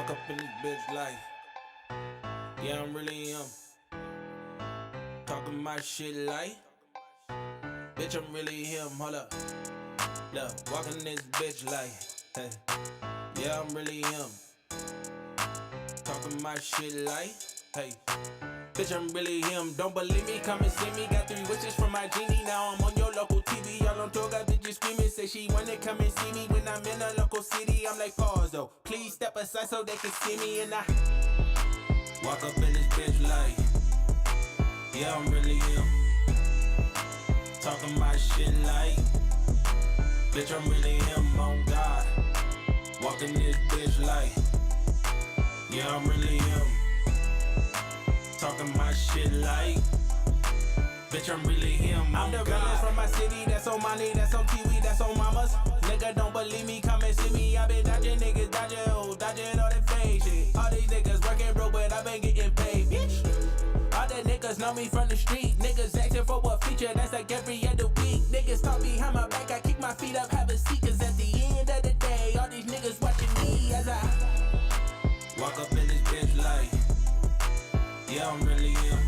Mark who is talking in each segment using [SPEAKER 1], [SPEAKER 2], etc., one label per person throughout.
[SPEAKER 1] Walk up in this bitch like, yeah, I'm really him. Talking my shit like, bitch, I'm really him. Hold up, look, walking this bitch like, hey, yeah, I'm really him. Talking my shit like, hey, bitch, I'm really him. Don't believe me? Come and see me. Got 3 wishes from my genie. Now I'm on your local TV. Y'all on tour, got bitches screaming. Say she wanna come and see me when I'm in a local city. I'm like, pause though. Please step aside so they can see me. And I walk up in this bitch like, yeah, I'm really him. Talking my shit like, bitch, I'm really him. On God. Walking this bitch like, yeah, I'm really him. Talking my shit like, bitch, I'm really him. I'm the realest from my city. That's on money, that's on TV, that's on mamas. Nigga, don't believe me, come and see me. I been dodging niggas, dodging all that fake shit. All these niggas working broke, but I been getting paid, bitch. All the niggas know me from the street. Niggas asking for a feature, that's like every other week. Niggas talk behind my back, I kick my feet up, have a seat. Cause at the end of the day, all these niggas watching me as I walk up in this bitch like, yeah, I'm really him.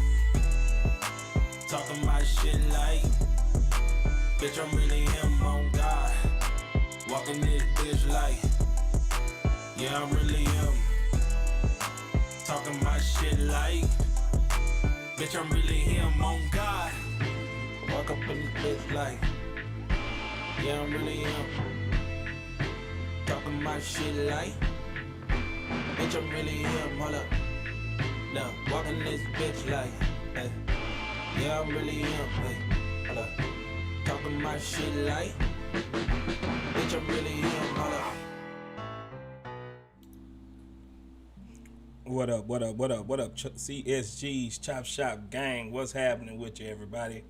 [SPEAKER 1] Talking my shit like, bitch, I'm really him. On God. Walking this bitch like, yeah, I'm really him. Talking my shit like, bitch, I'm really him. On God. Walk up in this bitch like, yeah, I'm really him. Talking my shit like, bitch, I'm really him. Hold up. Now, walking this bitch like, hey, yeah, I'm really him. Hey, hold up. Talking my shit like, bitch, I'm really him. Hold up.
[SPEAKER 2] What up, what up, what up, what up, CSG's Chop Shop Gang? What's happening with you, everybody?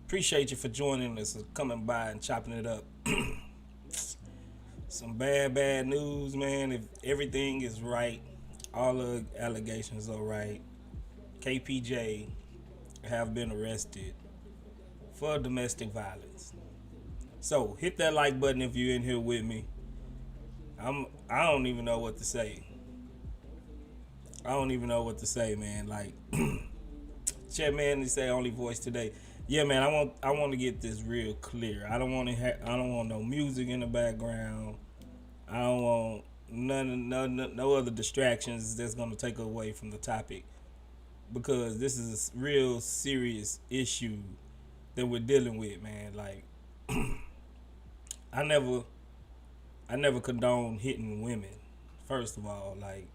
[SPEAKER 2] Appreciate you for joining us, coming by and chopping it up. Some bad news, man. If everything is right, all the allegations are right, KPJ have been arrested for domestic violence. So hit that like button if you're in here with me. I don't even know what to say. I don't even know what to say, man. Like, Chet man, they say only voice today. Yeah, man. I want to get this real clear. I don't want no music in the background. I don't want no other distractions that's gonna take away from the topic, because this is a real serious issue that we're dealing with, man. Like, I never condone hitting women. First of all, like,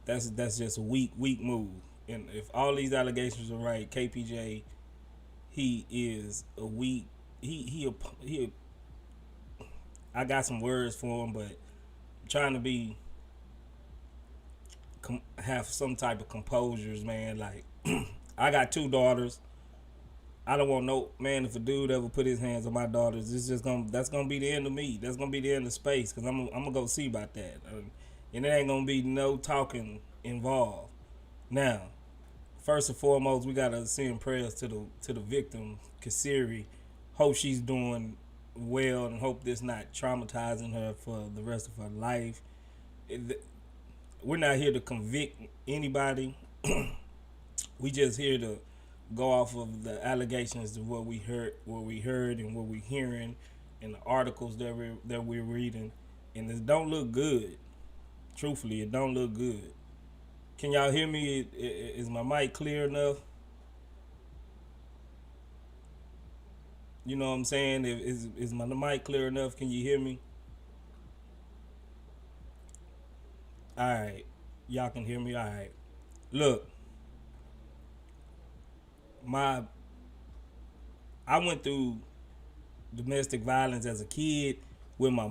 [SPEAKER 2] that's just a weak move. And if all these allegations are right, KPJ, he is a weak. He. I got some words for him, but I'm trying to have some type of composures, man. Like, I got 2 daughters. I don't want no man. If a dude ever put his hands on my daughters, that's gonna be the end of me. That's gonna be the end of space, because I'm gonna go see about that, and there ain't gonna be no talking involved. Now, first and foremost, we gotta send prayers to the victim, Kasiri. Hope she's doing well, and hope this not traumatizing her for the rest of her life. We're not here to convict anybody. We just here to go off of the allegations of what we heard, and what we're hearing, and the articles that we're reading, and it don't look good. Truthfully, it don't look good. Can y'all hear me? Is my mic clear enough? You know what I'm saying? Is my mic clear enough? Can you hear me? All right, y'all can hear me. All right. Look, I went through domestic violence as a kid with my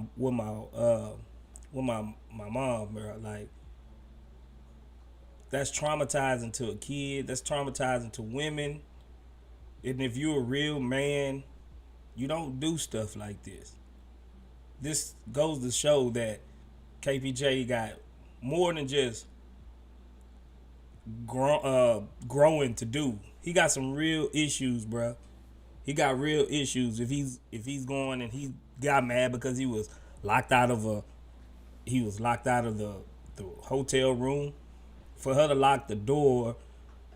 [SPEAKER 2] mom, bro. Like, that's traumatizing to a kid. That's traumatizing to women. And if you're a real man, you don't do stuff like this. This goes to show that KPJ got more than just growing to do. He got some real issues, bro. He got real issues. If he's going, and he got mad because he was locked out of the the hotel room. For her to lock the door,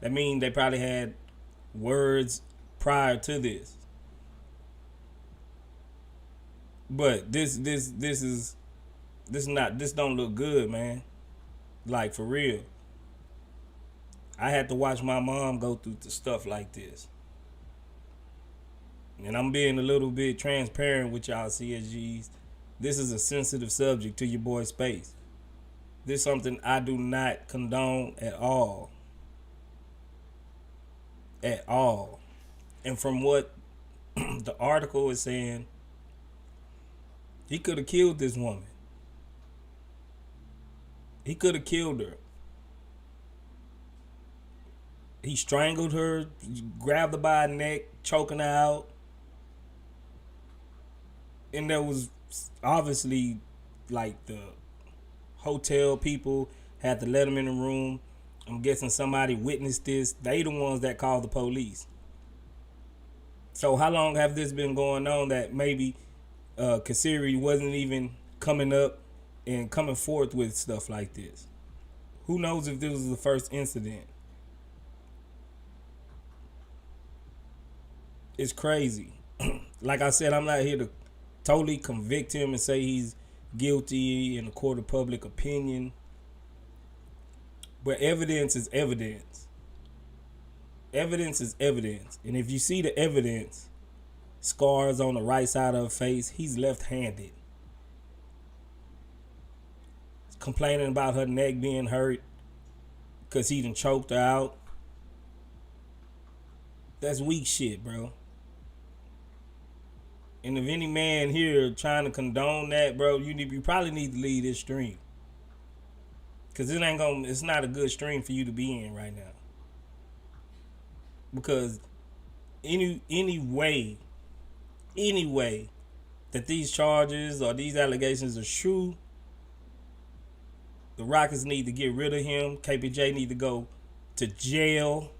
[SPEAKER 2] that means they probably had words prior to this. But this don't look good, man. Like, for real. I had to watch my mom go through stuff like this. And I'm being a little bit transparent with y'all CSGs. This is a sensitive subject to your boy Space. This is something I do not condone at all. At all. And from what the article is saying, he could have killed this woman. He could have killed her. He strangled her, grabbed her by the neck, choking her out. And there was obviously, like, the hotel people had to let him in the room. I'm guessing somebody witnessed this. They the ones that called the police. So how long have this been going on that maybe Kasiri wasn't even coming up and coming forth with stuff like this? Who knows if this was the first incident? It's crazy. Like I said, I'm not here to totally convict him and say he's guilty in a court of public opinion. But evidence is evidence. Evidence is evidence. And if you see the evidence, scars on the right side of her face, he's left-handed. Complaining about her neck being hurt because he done choked her out. That's weak shit, bro. And if any man here trying to condone that, bro, you probably need to leave this stream. Cause it's not a good stream for you to be in right now. Because any way that these charges or these allegations are true, the Rockets need to get rid of him. KPJ need to go to jail.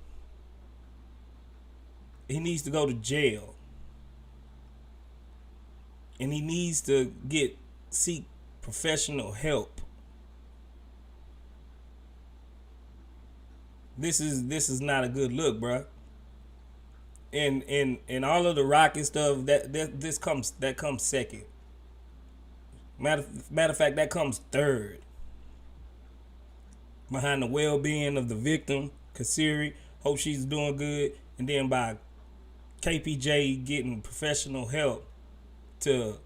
[SPEAKER 2] He needs to go to jail. And he needs to seek professional help. This is not a good look, bro. And all of the Rocket stuff that comes second. Matter of fact, that comes third. Behind the well-being of the victim, Kasiri, hope she's doing good, and then by KPJ getting professional help to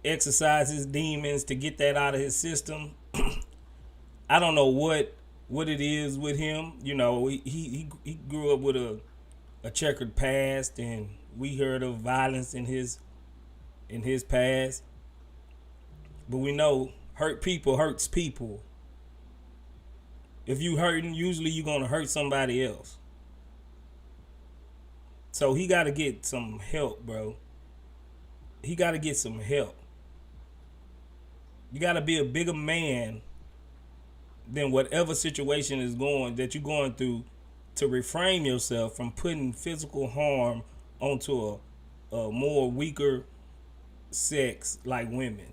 [SPEAKER 2] exercise his demons, to get that out of his system. I don't know what it is with him. You know, he grew up with a checkered past, and we heard of violence in his past. But we know hurt people hurts people. If you hurting, usually you're gonna hurt somebody else. So he gotta get some help, bro. He gotta get some help. You gotta be a bigger man than whatever situation that you're going through, to refrain yourself from putting physical harm onto a more weaker sex like women.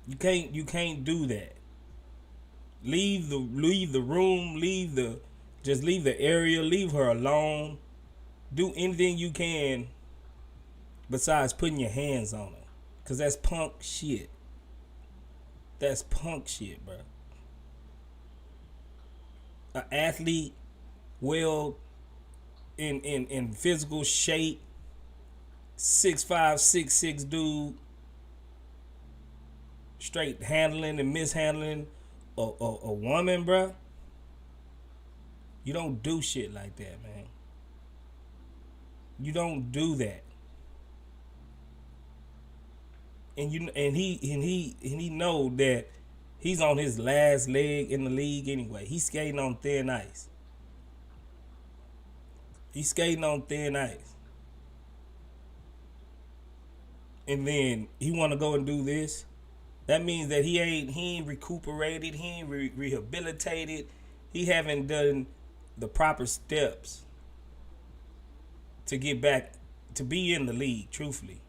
[SPEAKER 2] You can't do that. Leave the room, just leave the area, leave her alone. Do anything you can besides putting your hands on her. Cause that's punk shit. That's punk shit, bro. An athlete, well in physical shape, 6'5", 6'6" dude, straight handling and mishandling a woman, bro. You don't do shit like that, man. You don't do that. And he know that he's on his last leg in the league anyway. He's skating on thin ice. He's skating on thin ice. And then he want to go and do this. That means that he ain't recuperated. He ain't rehabilitated. He haven't done the proper steps to get back to be in the league, truthfully.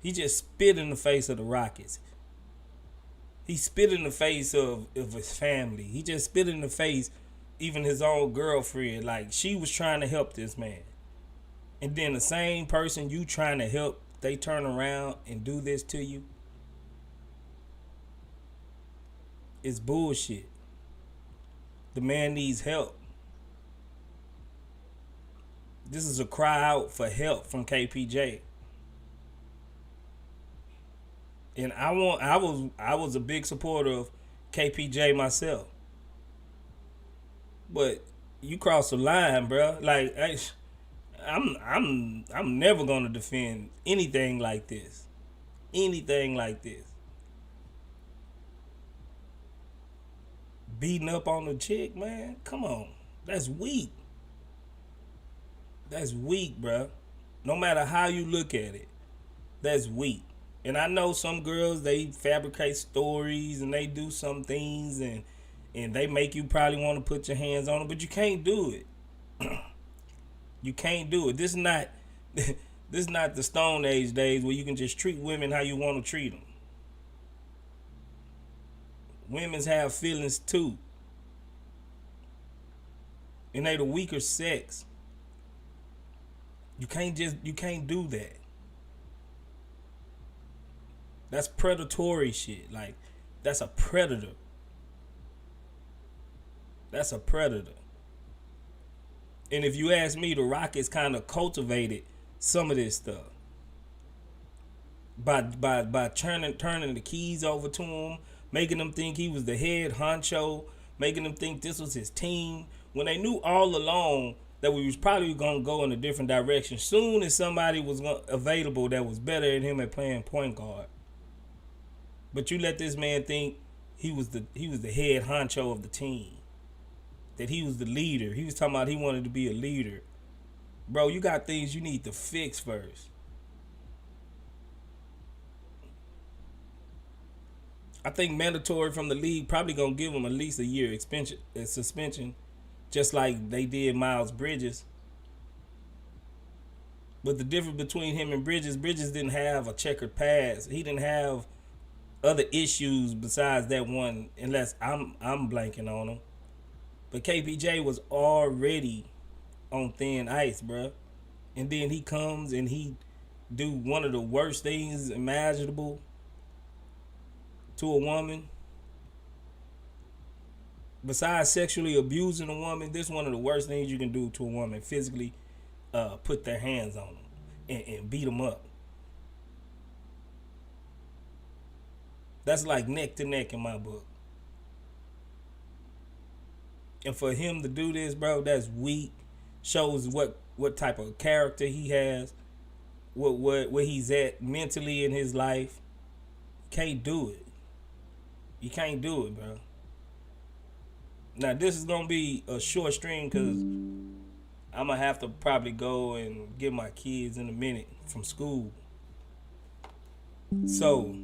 [SPEAKER 2] He just spit in the face of the Rockets. He spit in the face of his family. He just spit in the face even his own girlfriend. Like, she was trying to help this man. And then the same person you trying to help, they turn around and do this to you. It's bullshit. The man needs help. This is a cry out for help from KPJ. And I was a big supporter of KPJ myself. But you cross the line, bro. Like, I'm never gonna defend anything like this. Anything like this. Beating up on the chick, man. Come on. That's weak. That's weak, bro. No matter how you look at it, that's weak. And I know some girls, they fabricate stories and they do some things and they make you probably want to put your hands on them, but you can't do it. You can't do it. This is not the Stone Age days where you can just treat women how you want to treat them. Women's have feelings too. And they the weaker sex. You can't do that. That's predatory shit. Like, that's a predator. That's a predator. And if you ask me, the Rockets kind of cultivated some of this stuff by turning the keys over to him, making them think he was the head honcho, making them think this was his team, when they knew all along that we was probably gonna go in a different direction. Soon as somebody was available that was better than him at playing point guard. But you let this man think he was the head honcho of the team. That he was the leader. He was talking about he wanted to be a leader. Bro, you got things you need to fix first. I think mandatory from the league probably gonna give him at least a year suspension, just like they did Miles Bridges. But the difference between him and Bridges didn't have a checkered past. He didn't have other issues besides that one, unless I'm blanking on him. But KPJ was already on thin ice, bro. And then he comes and he do one of the worst things imaginable to a woman. Besides sexually abusing a woman, this is one of the worst things you can do to a woman. Physically put their hands on them and beat them up. That's like neck to neck in my book. And for him to do this, bro, that's weak. Shows what type of character he has, where he's at mentally in his life. Can't do it. You can't do it, bro. Now, this is going to be a short stream because I'm going to have to probably go and get my kids in a minute from school. So,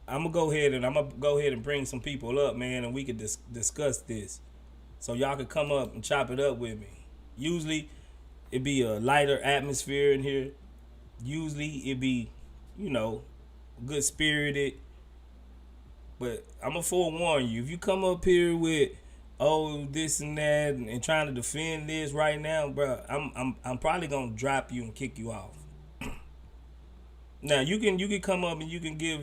[SPEAKER 2] I'm going to go ahead and bring some people up, man, and we could discuss this. So y'all can come up and chop it up with me. Usually, it'd be a lighter atmosphere in here. Usually, it'd be, good spirited. But I'm going to forewarn you. If you come up here with, this and that, and trying to defend this right now, bro, I'm probably going to drop you and kick you off. Now, you can come up and you can give,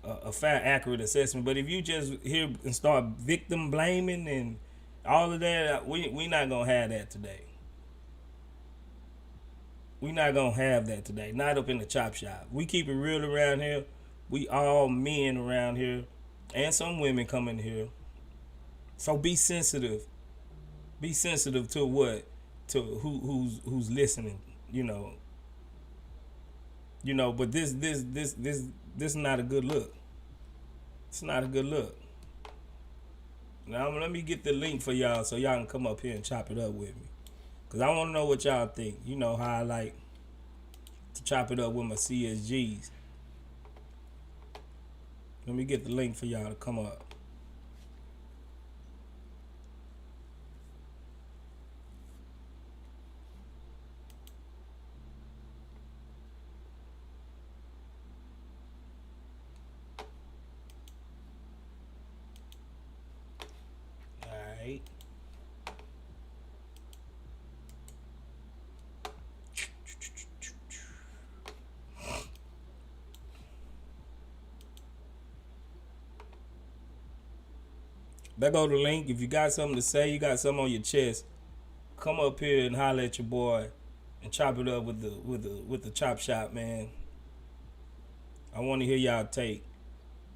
[SPEAKER 2] a fair, accurate assessment. But if you just here and start victim blaming and all of that, we not going to have that today. We not going to have that today. Not up in the chop shop. We keep it real around here. We all men around here. And some women come in here. So be sensitive. Be sensitive to what? To who's listening, but this is not a good look. It's not a good look. Now let me get the link for y'all so y'all can come up here and chop it up with me. Cause I want to know what y'all think. You know how I like to chop it up with my CSGs. Let me get the link for y'all to come up. There go the link. If you got something to say, you got something on your chest, come up here and holler at your boy and chop it up with the chop shop, man. I want to hear y'all take.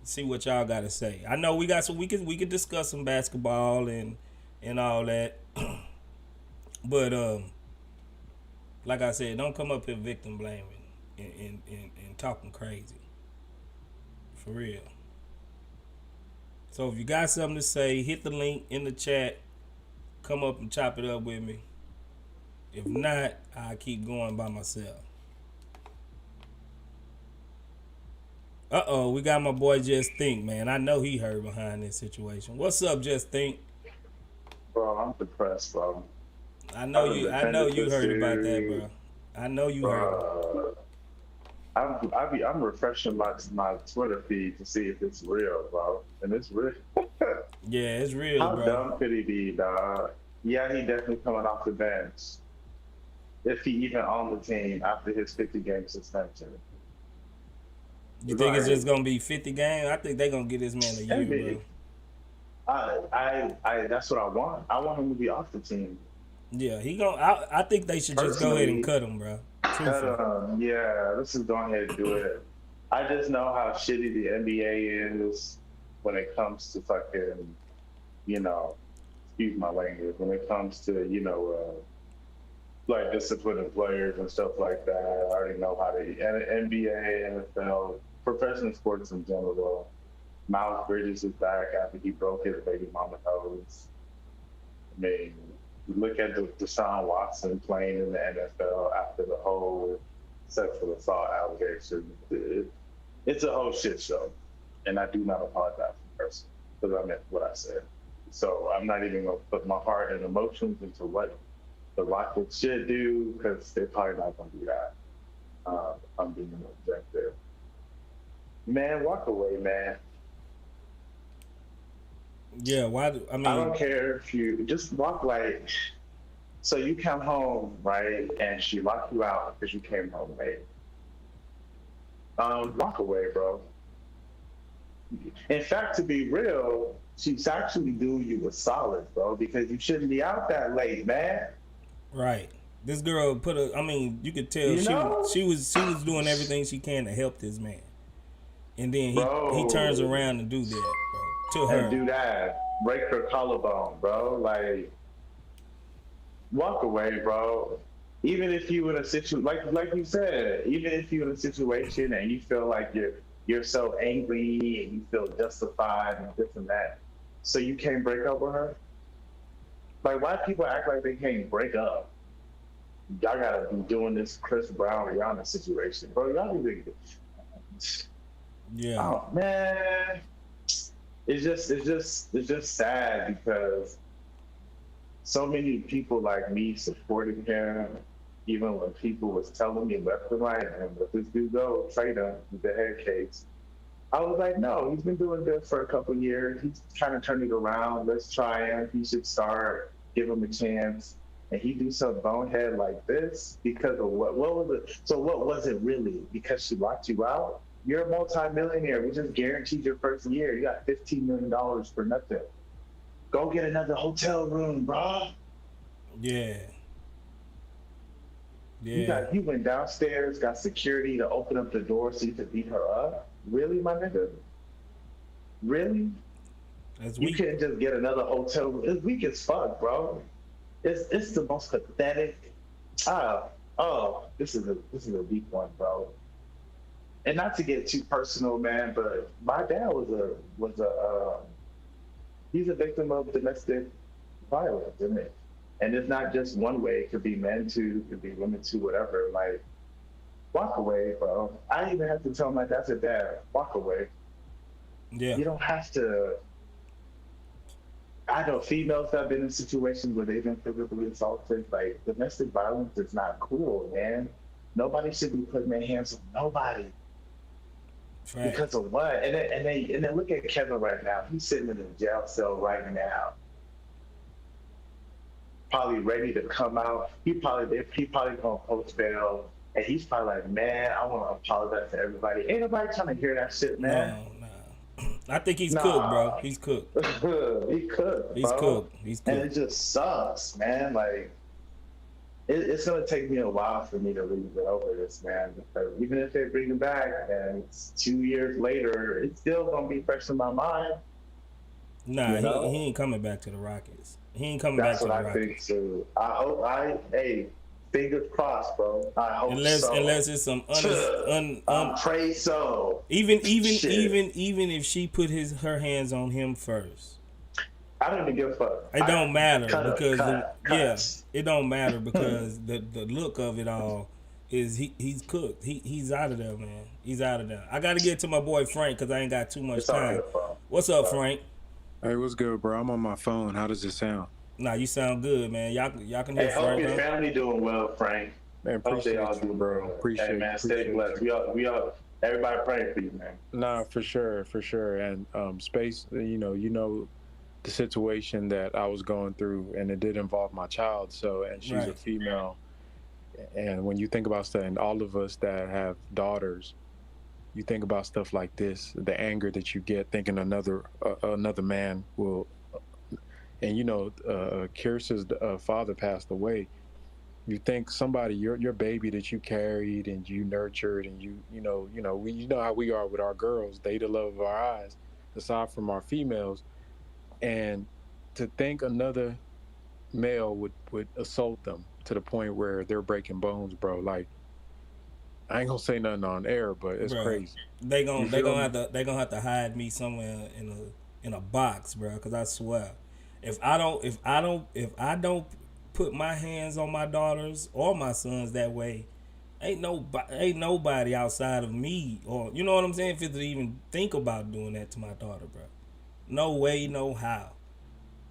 [SPEAKER 2] See what y'all got to say. I know we got some. We can discuss some basketball and all that, but like I said, don't come up here victim blaming and talking crazy. For real. So if you got something to say, hit the link in the chat. Come up and chop it up with me. If not, I'll keep going by myself. We got my boy Just Think, man. I know he heard behind this situation. What's up, Just Think?
[SPEAKER 3] Bro, I'm depressed, bro.
[SPEAKER 2] I know you heard about that, bro. I know you heard.
[SPEAKER 3] Bro, I'm refreshing my Twitter feed to see if it's real, bro. And it's real.
[SPEAKER 2] Yeah, it's real,
[SPEAKER 3] How
[SPEAKER 2] bro.
[SPEAKER 3] dumb could he be, dog? Yeah, he definitely coming off the bench. If he even on the team after his 50-game suspension.
[SPEAKER 2] You think it's just gonna be 50 games? I think they gonna get this man a year, bro.
[SPEAKER 3] I that's what I want. I want him to be off the team.
[SPEAKER 2] Yeah, he gonna. I think they should just go ahead and cut him, bro.
[SPEAKER 3] Yeah, let's just go ahead and do it. I just know how shitty the NBA is when it comes to fucking, excuse my language, when it comes to, like disciplining players and stuff like that. I already know how they, NBA, NFL, professional sports in general. Miles Bridges is back after he broke his baby mama nose. I mean, look at Deshaun Watson playing in the NFL after the whole sexual assault allegation. It's a whole shit show. And I do not apologize for the person because I meant what I said. So I'm not even going to put my heart and emotions into what the Rockets should do because they're probably not going to do that. I'm being objective. Man, walk away, man.
[SPEAKER 2] Yeah, why? I
[SPEAKER 3] don't care if you just walk like. So you come home, right, and she locked you out because you came home late. Walk away, bro. In fact, to be real, she's actually doing you a solid, bro, because you shouldn't be out that late, man.
[SPEAKER 2] Right. This girl you could tell she was doing everything she can to help this man. And then he turns around and do that, bro. To her.
[SPEAKER 3] And do that. Break her collarbone, bro. Like, walk away, bro. Even if you in a situation, like you said, even if you're in a situation and you feel like you're so angry and you feel justified and this and that, so you can't break up with her? Like, why people act like they can't break up? Y'all gotta be doing this Chris Brown Rihanna situation, bro. Y'all need to.
[SPEAKER 2] Yeah.
[SPEAKER 3] Oh man, it's just sad because so many people like me supported him, even when people was telling me left and right, and let this dude go, trade him with the head case. I was like, no, he's been doing good for a couple years. He's kind of turned it around. Let's try him. He should start. Give him a chance. And he do some bonehead like this because of what was it? So what was it really? Because she locked you out? You're a multi-millionaire. We just guaranteed your first year. You got $15 million for nothing. Go get another hotel room, bro.
[SPEAKER 2] Yeah. Yeah.
[SPEAKER 3] You went downstairs, got security to open up the door so you could beat her up? Really, my nigga? Really? You can't just get another hotel room. It's weak as fuck, bro. It's the most pathetic. This is a weak one, bro. And not to get too personal, man, but my dad he's a victim of domestic violence, isn't it? And it's not just one way. It could be men too, it could be women too, whatever. Like, walk away, bro. I even have to tell my dad, walk away.
[SPEAKER 2] Yeah.
[SPEAKER 3] You don't have to. I know females that have been in situations where they've been physically assaulted. Like, domestic violence is not cool, man. Nobody should be putting their hands on nobody. Right. Because of what? And then look at Kevin right now. He's sitting in a jail cell right now, probably ready to come out. He probably gonna post bail, and he's probably like, man, I want to apologize to everybody. Ain't nobody trying to hear that shit, man.
[SPEAKER 2] No. I think he's cooked, bro.
[SPEAKER 3] Nah,
[SPEAKER 2] He's cooked.
[SPEAKER 3] he could,
[SPEAKER 2] He's
[SPEAKER 3] bro.
[SPEAKER 2] cooked. He's
[SPEAKER 3] And
[SPEAKER 2] cooked.
[SPEAKER 3] it just sucks, man. Like it's gonna take me a while for me to really get over this, man. Because even if they bring him back, and it's 2 years later, it's still gonna be fresh in my mind.
[SPEAKER 2] Nah,
[SPEAKER 3] You
[SPEAKER 2] he
[SPEAKER 3] know,
[SPEAKER 2] ain't coming back to the Rockets. He ain't coming back
[SPEAKER 3] that's
[SPEAKER 2] to
[SPEAKER 3] what
[SPEAKER 2] the
[SPEAKER 3] I think
[SPEAKER 2] Rockets.
[SPEAKER 3] too. I hope hey, fingers crossed, bro. I hope
[SPEAKER 2] Unless
[SPEAKER 3] so.
[SPEAKER 2] it's some honest
[SPEAKER 3] I'm pray so. Shit,
[SPEAKER 2] even if she put her hands on him first.
[SPEAKER 3] I don't even give a fuck.
[SPEAKER 2] It don't matter
[SPEAKER 3] Cut up,
[SPEAKER 2] because
[SPEAKER 3] cut.
[SPEAKER 2] it don't matter because the look of it all is he's cooked. He's out of there, man. He's out of there. I got to get to my boy Frank because I ain't got too much
[SPEAKER 3] It's all
[SPEAKER 2] time.
[SPEAKER 3] good, bro.
[SPEAKER 2] What's up, Frank?
[SPEAKER 4] Hey, what's good, bro? I'm on my phone. How does it sound?
[SPEAKER 2] Nah, you sound good, man. Y'all can hear
[SPEAKER 3] Hey, hope
[SPEAKER 2] Frank,
[SPEAKER 3] your
[SPEAKER 2] huh?
[SPEAKER 3] family doing well, Frank.
[SPEAKER 4] Man,
[SPEAKER 3] Hope they
[SPEAKER 4] appreciate
[SPEAKER 3] all
[SPEAKER 4] you,
[SPEAKER 3] doing
[SPEAKER 4] bro.
[SPEAKER 3] well. Hey, man, stay
[SPEAKER 4] Appreciate
[SPEAKER 3] blessed.
[SPEAKER 4] you.
[SPEAKER 3] We all, everybody praying for you, man.
[SPEAKER 4] Nah, for sure. And space, the situation that I was going through, and it did involve my child. So, and she's a
[SPEAKER 2] Right.
[SPEAKER 4] female. And when you think about stuff, and all of us that have daughters, you think about stuff like this, the anger that you get thinking another man will, and Kirsa's father passed away. You think somebody your baby that you carried and you nurtured and you know how we are with our girls, they the love of our eyes, aside from our females. And to think another male would assault them to the point where they're breaking bones, bro. Like, I ain't gonna say nothing on air, but it's
[SPEAKER 2] Bro,
[SPEAKER 4] crazy.
[SPEAKER 2] they
[SPEAKER 4] You
[SPEAKER 2] gon' they
[SPEAKER 4] feel
[SPEAKER 2] gonna
[SPEAKER 4] me?
[SPEAKER 2] have to they gonna have to hide me somewhere in a box, bro. Cause I swear, if I don't put my hands on my daughters or my sons that way, ain't nobody outside of me, or you know what I'm saying, if to even think about doing that to my daughter, bro. No way, no how.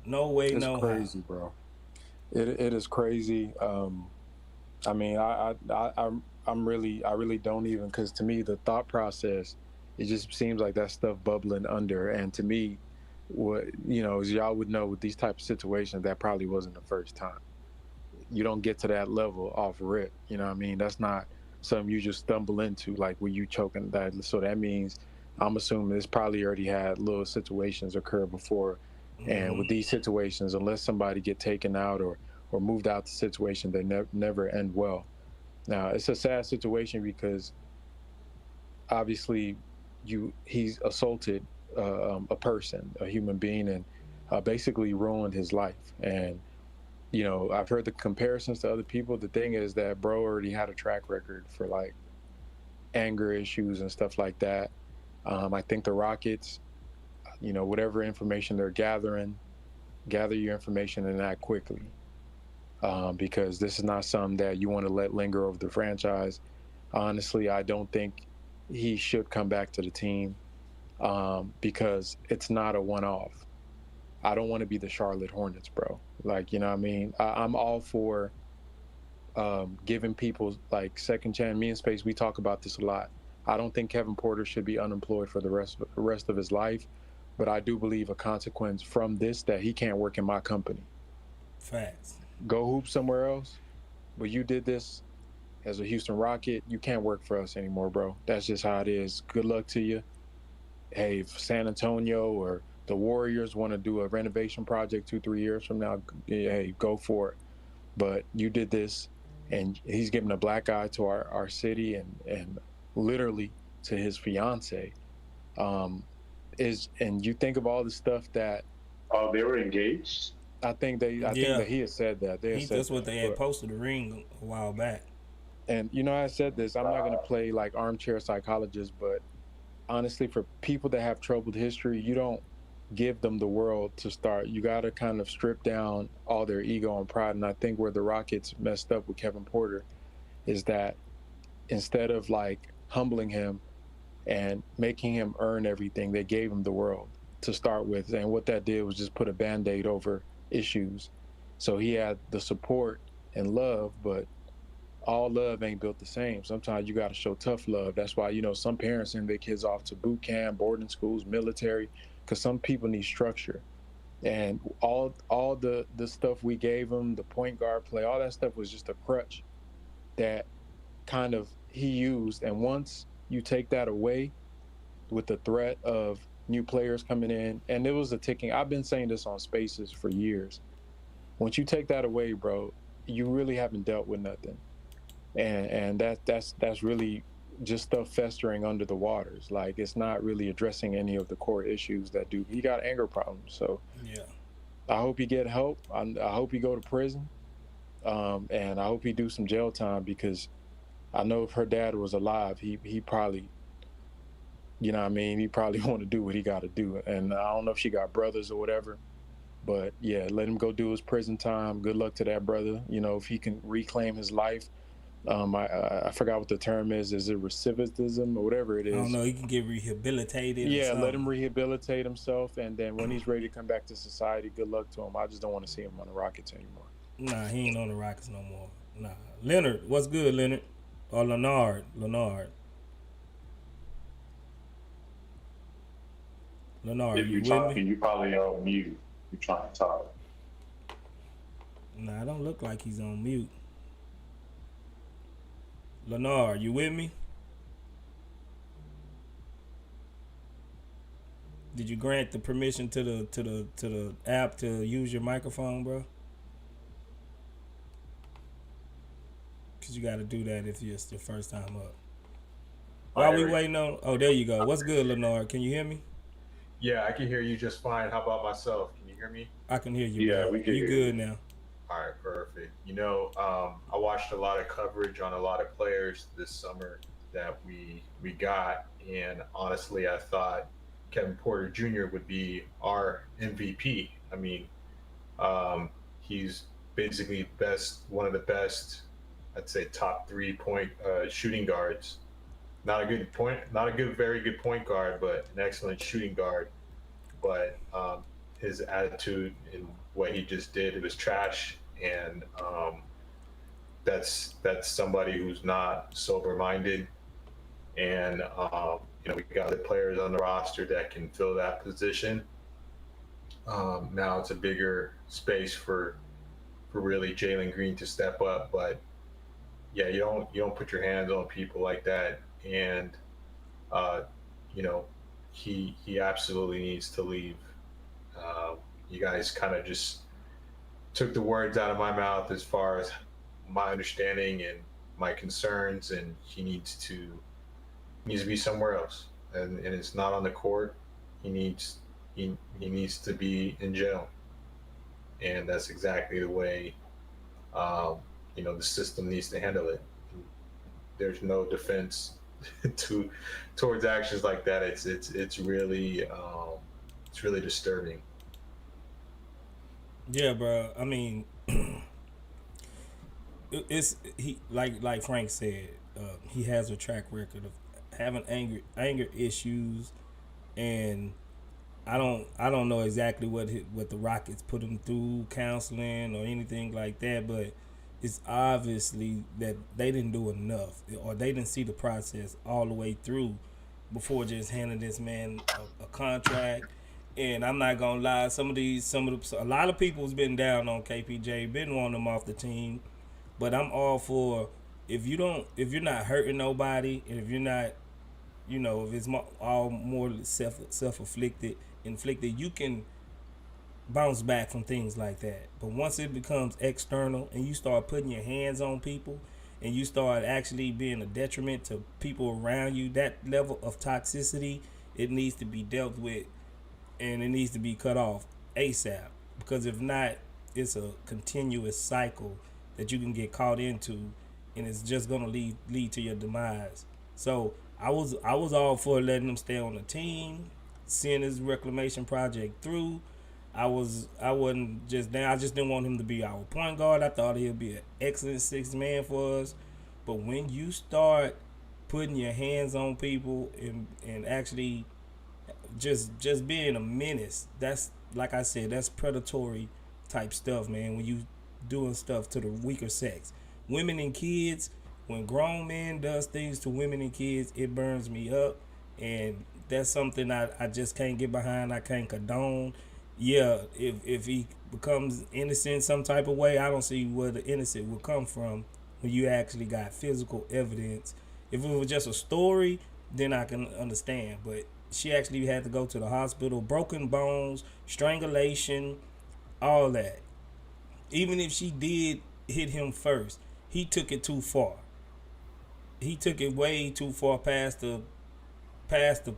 [SPEAKER 2] No way,
[SPEAKER 4] It's
[SPEAKER 2] no how.
[SPEAKER 4] crazy, bro. It is crazy. I mean, I really don't even, because to me the thought process, it just seems like that stuff bubbling under. And to me, what as y'all would know, with these type of situations, that probably wasn't the first time. You don't get to that level off rip. You know what I mean? That's not something you just stumble into, like when you choking that. So that means I'm assuming this probably already had little situations occur before. And with these situations, unless somebody get taken out or moved out the situation, they never end well. Now it's a sad situation because obviously he's assaulted a person, a human being, and basically ruined his life. And I've heard the comparisons to other people. The thing is that bro already had a track record for like anger issues and stuff like that. I think the Rockets, whatever information they're gathering, gather your information and act quickly, because this is not something that you want to let linger over the franchise. Honestly, I don't think he should come back to the team, because it's not a one-off. I don't want to be the Charlotte Hornets, bro. Like, you know what I mean? I'm all for giving people like second chance. Me and Space, we talk about this a lot. I don't think Kevin Porter should be unemployed for the rest of his life, but I do believe a consequence from this, that he can't work in my company.
[SPEAKER 2] Facts.
[SPEAKER 4] Go hoop somewhere else. But you did this as a Houston Rocket. You can't work for us anymore, bro. That's just how it is. Good luck to you. Hey, if San Antonio or the Warriors want to do a renovation project 2 3 years from now, hey, go for it. But you did this, and he's giving a black eye to our city, and literally to his fiance. Um, and you think of all the stuff that
[SPEAKER 3] Oh, they were engaged.
[SPEAKER 4] I think
[SPEAKER 2] Yeah,
[SPEAKER 4] that he has said that they have said
[SPEAKER 2] that's what
[SPEAKER 4] that,
[SPEAKER 2] they had
[SPEAKER 4] but
[SPEAKER 2] posted the ring a while back.
[SPEAKER 4] and I said this. I'm not going to play like armchair psychologist, but honestly, for people that have troubled history, you don't give them the world to start. You got to kind of strip down all their ego and pride. And I think where the Rockets messed up with Kevin Porter is that instead of like humbling him and making him earn everything, they gave him the world to start with. And what that did was just put a band aid over issues. So he had the support and love, but all love ain't built the same. Sometimes you got to show tough love. That's why, some parents send their kids off to boot camp, boarding schools, military, because some people need structure. And all the stuff we gave them, the point guard play, all that stuff was just a crutch that kind of he used. And once you take that away with the threat of new players coming in, and it was a ticking. I've been saying this on Spaces for years. Once you take that away, bro, you really haven't dealt with nothing, and that's really just stuff festering under the waters. Like, it's not really addressing any of the core issues that do. He got anger problems, so
[SPEAKER 2] Yeah.
[SPEAKER 4] I hope he get help. I hope he go to prison, and I hope he do some jail time, because I know if her dad was alive, he probably, you know what I mean, he probably want to do what he got to do. And I don't know if she got brothers or whatever, but yeah, let him go do his prison time. Good luck to that brother. You know, if he can reclaim his life. I forgot what the term is. Is it recidivism or whatever it
[SPEAKER 2] I don't
[SPEAKER 4] is?
[SPEAKER 2] know. He can get rehabilitated.
[SPEAKER 4] Yeah,
[SPEAKER 2] or
[SPEAKER 4] let him
[SPEAKER 2] something.
[SPEAKER 4] rehabilitate himself, and then when he's ready to come back to society, good luck to him. I just don't want to see him on the Rockets anymore.
[SPEAKER 2] Nah, he ain't on the Rockets no more. Nah. Leonard, what's good, Leonard? Or Leonard. Leonard,
[SPEAKER 3] If
[SPEAKER 2] you
[SPEAKER 3] you're
[SPEAKER 2] with me?
[SPEAKER 3] talking, you probably on mute. You're trying to talk.
[SPEAKER 2] Nah, I don't look like he's on mute. Leonard, you with me? Did you grant the permission to the app to use your microphone, bro? Cause you got to do that if it's your first time up. While we waiting on, oh, there you go. What's good, Leonard? Can you hear me?
[SPEAKER 5] Yeah, I can hear you just fine. How about myself? Can you hear me?
[SPEAKER 2] I can hear you,
[SPEAKER 3] Yeah,
[SPEAKER 2] bro.
[SPEAKER 3] we can
[SPEAKER 2] You
[SPEAKER 3] hear
[SPEAKER 2] good
[SPEAKER 3] you.
[SPEAKER 2] now?
[SPEAKER 5] All right, perfect. I watched a lot of coverage on a lot of players this summer that we got, and honestly, I thought Kevin Porter Jr. would be our MVP. I mean, he's basically one of the best, I'd say top 3 point shooting guards. Not a good, very good point guard, but an excellent shooting guard. But his attitude and what he just did, it was trash. And that's somebody who's not sober minded. And we got the players on the roster that can fill that position. Now it's a bigger space for really Jalen Green to step up. But yeah, you don't put your hands on people like that. And uh, you know, he absolutely needs to leave. You guys kind of just took the words out of my mouth as far as my understanding and my concerns, and he needs to be somewhere else, and it's not on the court. He needs to be in jail, and that's exactly the way the system needs to handle it. There's no defense to towards actions like that. It's really disturbing.
[SPEAKER 2] Yeah, bro. I mean, it's he like Frank said. He has a track record of having anger issues, and I don't know exactly what the Rockets put him through, counseling or anything like that, but it's obviously that they didn't do enough, or they didn't see the process all the way through before just handing this man a contract. And I'm not gonna lie, a lot of people's been down on KPJ, been wanting him off the team, but I'm all for, if you're not hurting nobody, and if you're not, if it's all more inflicted, you can bounce back from things like that. But once it becomes external and you start putting your hands on people, and you start actually being a detriment to people around you, that level of toxicity, it needs to be dealt with, and it needs to be cut off ASAP. Because if not, it's a continuous cycle that you can get caught into, and it's just gonna lead to your demise. So I was all for letting him stay on the team, seeing his reclamation project through. I wasn't just down. I just didn't want him to be our point guard. I thought he'd be an excellent sixth man for us. But when you start putting your hands on people, and actually just being a menace, that's, like I said, that's predatory type stuff, man. When you doing stuff to the weaker sex, women and kids, when grown men does things to women and kids, it burns me up, and that's something I just can't get behind. I can't condone. Yeah, if he becomes innocent some type of way, I don't see where the innocent will come from when you actually got physical evidence. If it was just a story, then I can understand. But She actually had to go to the hospital, broken bones, strangulation, all that. Even if she did hit him first, he took it too far. He took it way too far past the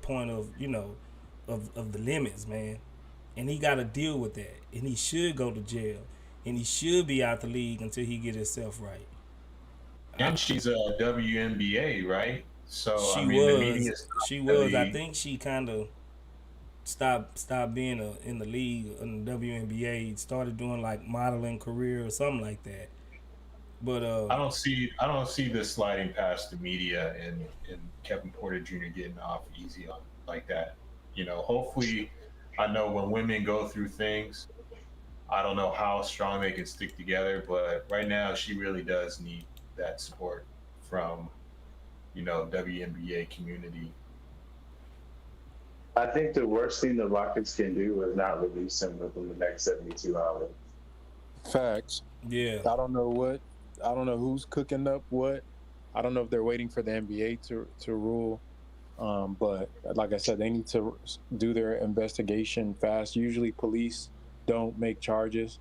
[SPEAKER 2] point of of the limits, man. And he got to deal with that. And he should go to jail. And he should be out the league until he get himself right.
[SPEAKER 5] And she's a WNBA, right? So I
[SPEAKER 2] She
[SPEAKER 5] mean, the
[SPEAKER 2] was,
[SPEAKER 5] media is
[SPEAKER 2] she
[SPEAKER 5] not
[SPEAKER 2] was. I
[SPEAKER 5] really.
[SPEAKER 2] think she kind of stopped being in the league in the WNBA. Started doing like modeling career or something like that. But
[SPEAKER 5] I don't see this sliding past the media and Kevin Porter Jr. getting off easy on like that. Hopefully, I know when women go through things, I don't know how strong they can stick together, but right now she really does need that support from WNBA community.
[SPEAKER 3] I think the worst thing the Rockets can do is not release him within the next 72 hours.
[SPEAKER 4] Facts.
[SPEAKER 2] yeah,
[SPEAKER 4] I don't know who's cooking up what. I don't know if they're waiting for the NBA to rule. But like I said, they need to do their investigation fast. Usually, police don't make charges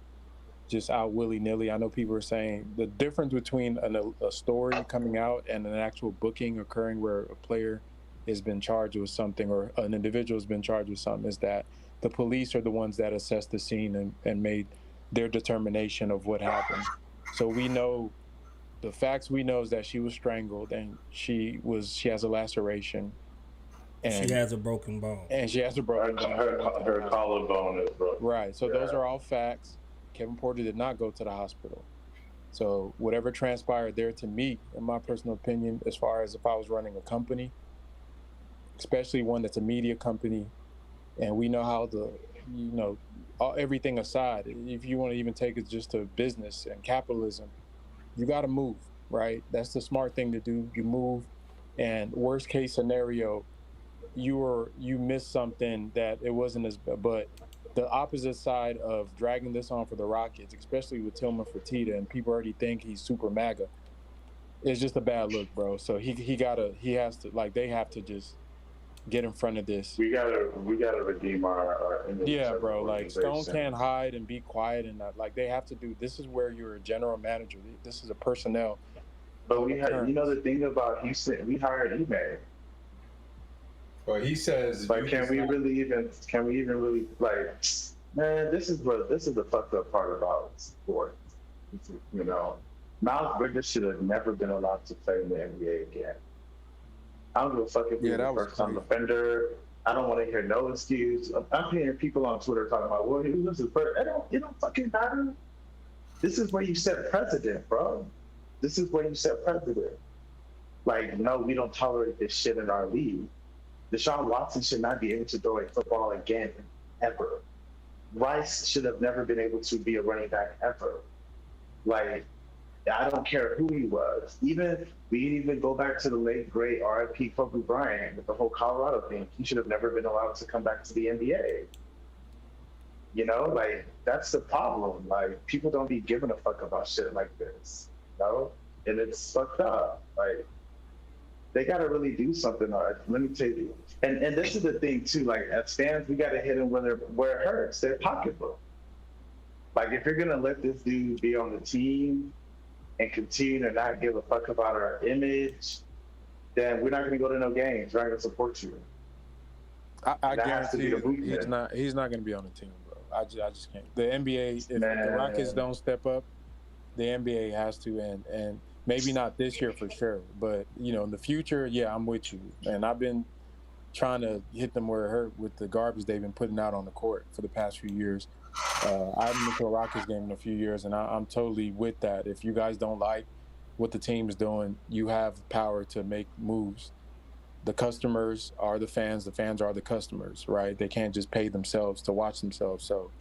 [SPEAKER 4] just out willy nilly. I know people are saying the difference between a story coming out and an actual booking occurring where a player has been charged with something or an individual has been charged with something is that the police are the ones that assessed the scene and made their determination of what happened. So we know the facts we know is that she was strangled and she has a laceration
[SPEAKER 2] she
[SPEAKER 4] and
[SPEAKER 2] has a broken bone.
[SPEAKER 4] she has a
[SPEAKER 3] Her,
[SPEAKER 4] broken bone.
[SPEAKER 3] her collarbone is broken.
[SPEAKER 4] Right. So
[SPEAKER 3] Yeah.
[SPEAKER 4] those are all facts. Kevin Porter did not go to the hospital. So whatever transpired there to me, in my personal opinion, as far as if I was running a company, especially one that's a media company, and we know how everything aside, if you want to even take it just to business and capitalism, you got to move, right? That's the smart thing to do. You move, and worst case scenario, you missed something that it wasn't as, but the opposite side of dragging this on for the Rockets, especially with Tillman Fertitta, and people already think he's super MAGA, it's just a bad look, bro. So he has to, like, they have to just get in front of this.
[SPEAKER 3] We gotta redeem our image.
[SPEAKER 4] Yeah,
[SPEAKER 3] as
[SPEAKER 4] bro.
[SPEAKER 3] an
[SPEAKER 4] Like Stone
[SPEAKER 3] organization.
[SPEAKER 4] can't hide and be quiet and not, like, they have to do. This is where you're a general manager. This is a personnel.
[SPEAKER 3] But the thing about Houston, we hired Ime.
[SPEAKER 5] But he says,
[SPEAKER 3] Like, can we even really, like, man, this is the fucked up part about sports. You know, Miles Bridges should have never been allowed to play in the NBA again. I don't give a fuck if he's a first time offender. I don't want to hear no excuse. I'm hearing people on Twitter talking about, well, he was his first. It don't fucking matter. This is where you set precedent, bro. This is where you set precedent. Like, no, we don't tolerate this shit in our league. Deshaun Watson should not be able to throw a football again, ever. Rice should have never been able to be a running back ever. Like, I don't care who he was. We even go back to the late great R.I.P. Kobe Bryant with the whole Colorado thing. He should have never been allowed to come back to the NBA. You know, like, that's the problem. Like, people don't be giving a fuck about shit like this. You know? And it's fucked up. Like, they got to really do something. Let me tell you. And this is the thing, too. Like, as fans, we got to hit them where it hurts, their pocketbook. Like, if you're going to let this dude be on the team and continue to not give a fuck about our image, then we're not going to go to no games. We're not going to support you.
[SPEAKER 4] I guarantee you, he's not going to be on the team, bro. I just can't. The NBA, if the Rockets don't step up, the NBA has to, and maybe not this year for sure, but, you know, in the future, yeah, I'm with you. And I've been trying to hit them where it hurt with the garbage they've been putting out on the court for the past few years. I haven't been to a Rockets game in a few years, and I'm totally with that. If you guys don't like what the team's doing, you have power to make moves. The customers are the fans are the customers, right? They can't just pay themselves to watch themselves. So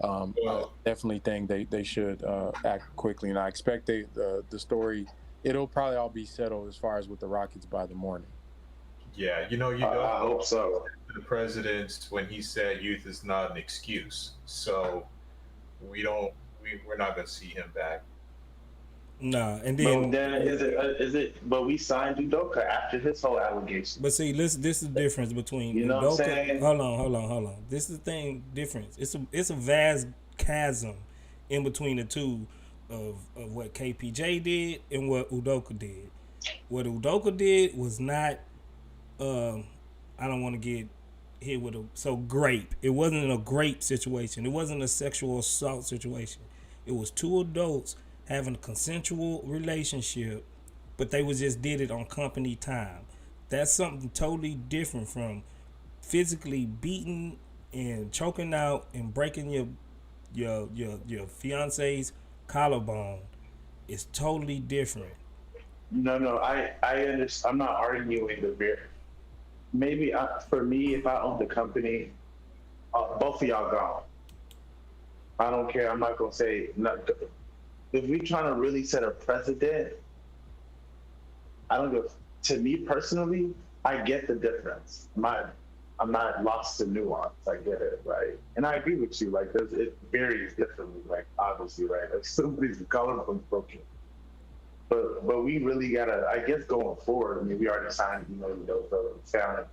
[SPEAKER 4] I definitely think they should act quickly, and I expect the story, it'll probably all be settled as far as with the Rockets by the morning.
[SPEAKER 5] Yeah,
[SPEAKER 3] I hope so.
[SPEAKER 5] The president, when he said youth is not an excuse, so we're not going to see him back.
[SPEAKER 2] Nah, and
[SPEAKER 3] But
[SPEAKER 2] then
[SPEAKER 3] then is it? But we signed Udoka after his whole allegation.
[SPEAKER 2] but see, this is the difference between
[SPEAKER 3] You know what I'm
[SPEAKER 2] Udoka.
[SPEAKER 3] saying?
[SPEAKER 2] Hold on. This is the thing difference. It's a vast chasm in between the two of what KPJ did and what Udoka did. What Udoka did was not. I don't want to get hit with a grape. It wasn't a grape situation. It wasn't a sexual assault situation. It was two adults having a consensual relationship, but they just did it on company time. That's something totally different from physically beating and choking out and breaking your fiance's collarbone. It's totally different.
[SPEAKER 3] No. I understand. I'm not arguing the beer. Maybe for me, if I own the company, both of y'all gone. I don't care. I'm not gonna say not. If we trying to really set a precedent, I don't go. To me personally, I get the difference. I'm not lost to nuance. I get it, right? And I agree with you. Like, it varies differently. Like, obviously, right? Like, somebody's collarbone's broken, but we really gotta. I guess going forward. I mean, we already signed. The sound.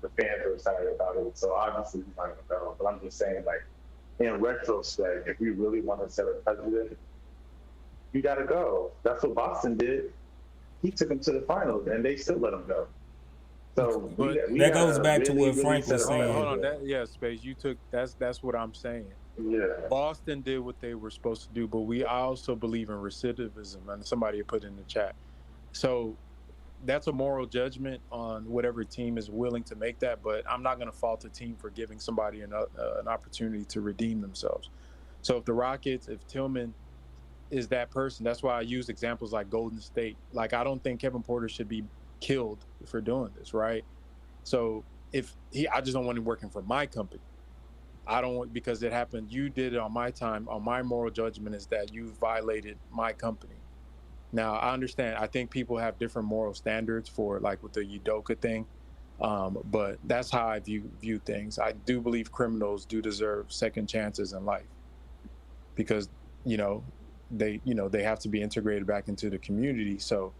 [SPEAKER 3] The fans are excited about it. So obviously, he's not gonna go. But I'm just saying, like, in retrospect, if we really want to set a precedent, you gotta go. That's what Boston did. He took them to the finals, and they still let him go. So
[SPEAKER 2] that goes back to what
[SPEAKER 3] really
[SPEAKER 2] Frank was saying.
[SPEAKER 4] Hold on, Space. You took that's what I'm saying.
[SPEAKER 3] Yeah.
[SPEAKER 4] Boston did what they were supposed to do, but I also believe in recidivism, and somebody put in the chat. So that's a moral judgment on whatever team is willing to make that. But I'm not going to fault a team for giving somebody an opportunity to redeem themselves. So if the Rockets, if Tillman is that person, that's why I use examples like Golden State. Like, I don't think Kevin Porter should be killed for doing this, right? So I just don't want him working for my company. I don't want, because it happened. You did it on my time. On my moral judgment is that you violated my company. Now, I understand. I think people have different moral standards for, like, with the Udoka thing, but that's how I view things. I do believe criminals do deserve second chances in life because they have to be integrated back into the community. So,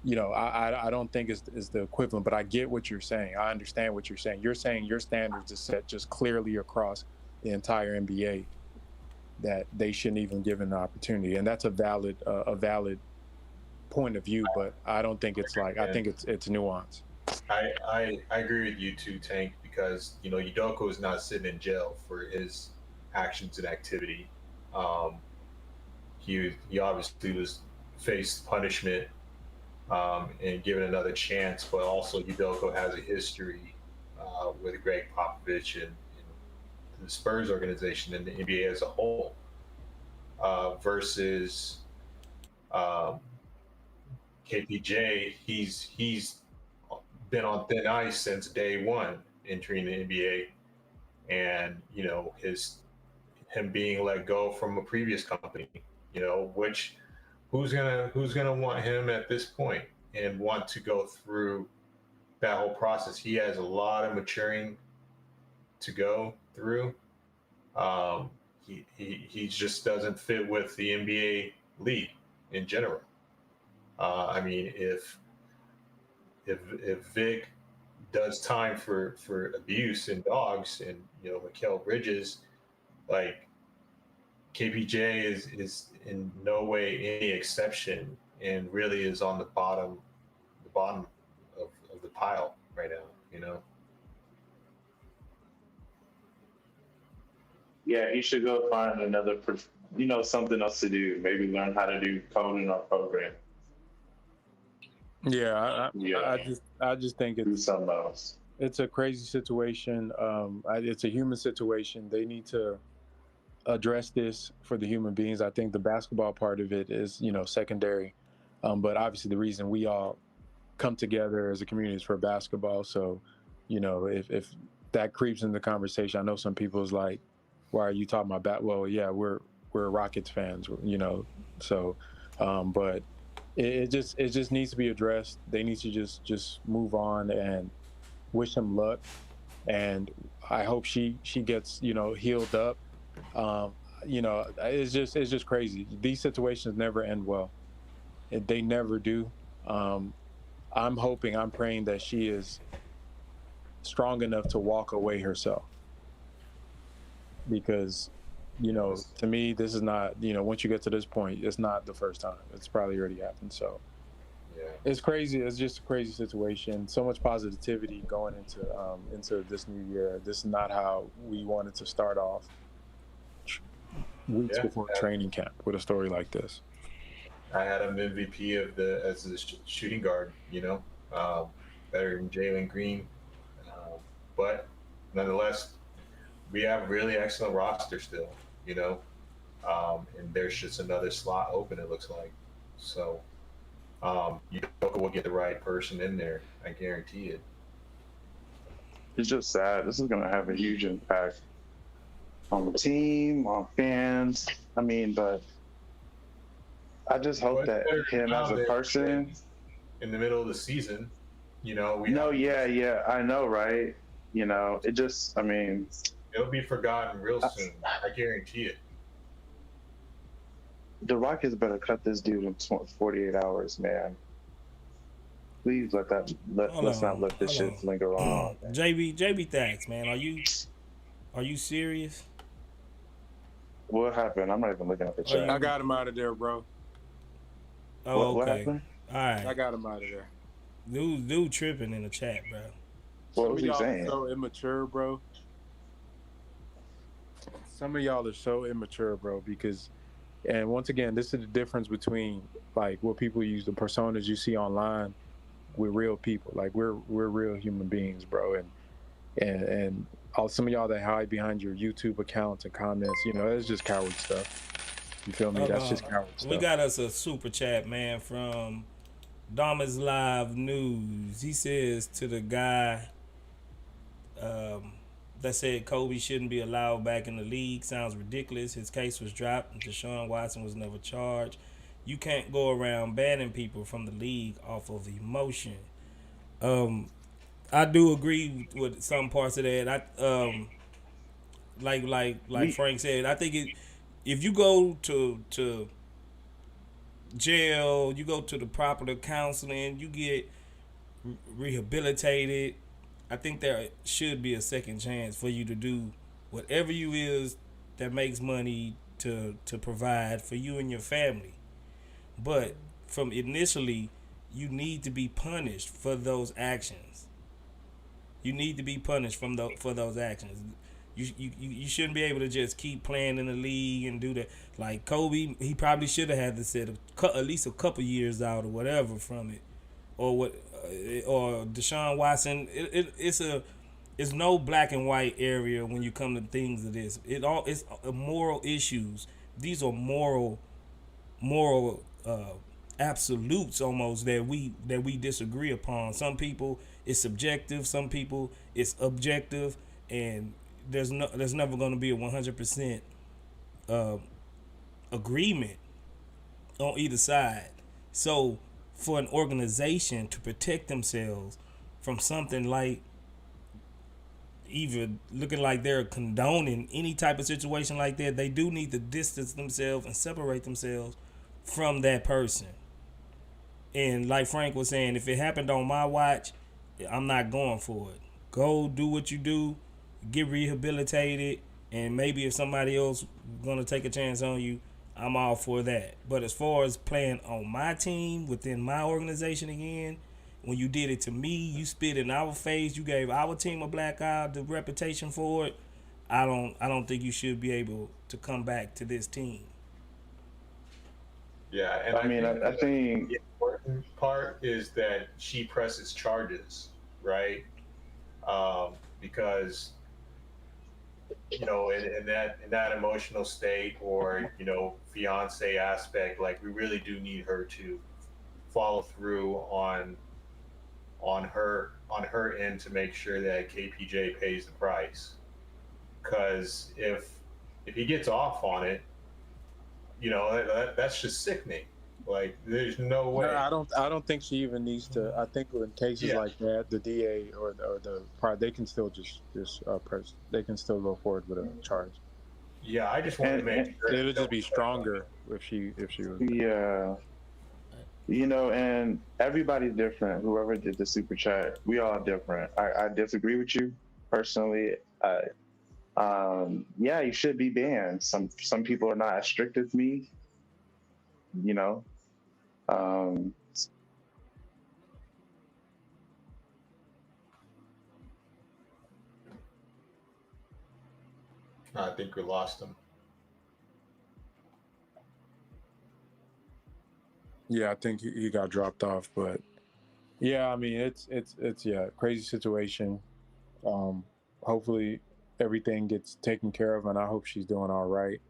[SPEAKER 4] I don't think it's the equivalent, but I get what you're saying. I understand what you're saying. You're saying your standards is set just clearly across the entire NBA that they shouldn't even give an opportunity, and that's a valid point of view. But I don't think it's like, I think it's nuance.
[SPEAKER 5] I agree with you too, Tank, because Udoka is not sitting in jail for his actions and activity. He obviously was faced punishment and given another chance, but also Udoka has a history with Greg Popovich and the Spurs organization and the NBA as a whole versus KPJ. He's been on thin ice since day one entering the NBA, and him being let go from a previous company, which who's gonna want him at this point and want to go through that whole process. He has a lot of maturing to go through. He just doesn't fit with the NBA league in general. I mean, if Vic does time for abuse and dogs, and Mikal Bridges, like, KPJ is in no way any exception, and really is on the bottom of the pile right now.
[SPEAKER 3] Yeah, he should go find another, something else to do. Maybe learn how to do coding or programming.
[SPEAKER 4] Yeah, I just think
[SPEAKER 3] do something else.
[SPEAKER 4] It's a crazy situation. It's a human situation. They need to address this for the human beings. I think the basketball part of it is, secondary. But obviously the reason we all come together as a community is for basketball. So, if that creeps in the conversation, I know some people's like, why are you talking about that? Well, yeah, we're Rockets fans, so, but it just needs to be addressed. They need to just move on and wish him luck. And I hope she gets, healed up. It's just crazy. These situations never end well. They never do. I'm hoping, I'm praying that she is strong enough to walk away herself, because to me, this is not, once you get to this point, it's not the first time. It's probably already happened. So
[SPEAKER 5] Yeah.
[SPEAKER 4] it's crazy. It's just a crazy situation. So much positivity going into this new year. This is not how we wanted to start off weeks before training camp with a story like this.
[SPEAKER 5] I had him MVP as the shooting guard, better than Jalen Green. But nonetheless, we have really excellent roster still, and there's just another slot open, it looks like. So Udoka will get the right person in there. I guarantee it.
[SPEAKER 3] It's just sad. This is going to have a huge impact on the team, on fans. I mean, but I just hope that him as a person,
[SPEAKER 5] in the middle of the season,
[SPEAKER 3] I know, right? It just, I mean,
[SPEAKER 5] it'll be forgotten real soon. I guarantee it.
[SPEAKER 3] The Rockets better cut this dude in 48 hours, man. Please let's not let this shit linger on.
[SPEAKER 2] JB Thanks, man. Are you serious?
[SPEAKER 3] What happened? I'm not even looking at the chat.
[SPEAKER 4] I got him out of there, bro.
[SPEAKER 2] Oh,
[SPEAKER 3] what
[SPEAKER 2] okay.
[SPEAKER 3] happened?
[SPEAKER 2] All right.
[SPEAKER 4] I got him out of there.
[SPEAKER 2] Dude tripping in the chat, bro.
[SPEAKER 3] What was he saying?
[SPEAKER 4] So immature, bro. Some of y'all are so immature, bro, because, and once again, this is the difference between like what people use, the personas you see online, with real people. Like we're real human beings, bro, and all some of y'all that hide behind your YouTube accounts and comments, it's just coward stuff. You feel me? That's just coward stuff.
[SPEAKER 2] We got us a super chat, man, from Damas Live News. He says to the guy that said Kobe shouldn't be allowed back in the league, sounds ridiculous. His case was dropped and Deshaun Watson was never charged. You can't go around banning people from the league off of emotion. I do agree with some parts of that. Like Frank said, I think if you go to jail, you go to the proper counseling, you get rehabilitated, I think there should be a second chance for you to do whatever you is that makes money to provide for you and your family. But from initially, you need to be punished for those actions. You need to be punished for those actions. You shouldn't be able to just keep playing in the league and do that. Like Kobe, he probably should have had to sit at least a couple years out or whatever from it, or Deshaun Watson. It's no black and white area when you come to things of this. It's moral issues. These are moral absolutes almost that we disagree upon. Some people it's subjective, some people it's objective, and there's never going to be a 100% agreement on either side. So for an organization to protect themselves from something like even looking like they're condoning any type of situation like that, they do need to distance themselves and separate themselves from that person. And like Frank was saying, if it happened on my watch, I'm not going for it. Go do what you do, get rehabilitated, and maybe if somebody else gonna take a chance on you, I'm all for that. But as far as playing on my team within my organization again, when you did it to me, you spit in our face, you gave our team a black eye, the reputation for it. I don't think you should be able to come back to this team.
[SPEAKER 5] Yeah, and I think the important part is that she presses charges, right? Because in that emotional state or fiance aspect, like we really do need her to follow through on her end to make sure that KPJ pays the price. Because if he gets off on it, that's just sickening. Like there's no way.
[SPEAKER 4] No, I don't think she even needs to. I think in cases like that, the DA or the part, they can still just press. They can still go forward with a charge.
[SPEAKER 5] Yeah, I just wanted to make sure
[SPEAKER 4] it'll just be stronger if she was.
[SPEAKER 3] You know, and everybody's different. Whoever did the super chat, we all different. I disagree with you personally. Yeah, you should be banned. Some people are not as strict as me. You know, um,
[SPEAKER 5] I think we lost him.
[SPEAKER 4] Yeah, I think he got dropped off, but yeah, I mean it's yeah, crazy situation. Hopefully everything gets taken care of, and I hope she's doing all right.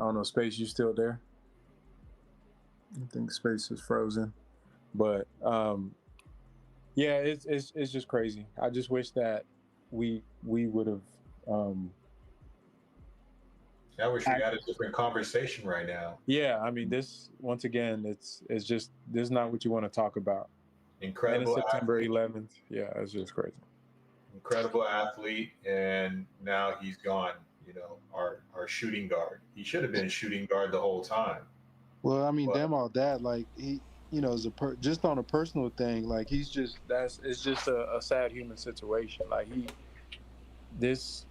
[SPEAKER 4] I don't know, Space, you still there? I think Space is frozen, but yeah, it's just crazy. I just wish that we would have.
[SPEAKER 5] I wish we had a different conversation right now.
[SPEAKER 4] Yeah, I mean, this once again, it's just this is not what you want to talk about. And it's
[SPEAKER 5] Incredible
[SPEAKER 4] September
[SPEAKER 5] athlete,
[SPEAKER 4] 11th. Yeah, it's just crazy.
[SPEAKER 5] incredible athlete, and now he's gone. You know, our shooting guard. He should have been shooting guard the whole time.
[SPEAKER 6] Well, I mean,
[SPEAKER 5] But
[SPEAKER 6] damn all that. Like he, as just on a personal thing, like he's just
[SPEAKER 4] It's just a sad human situation. Like this,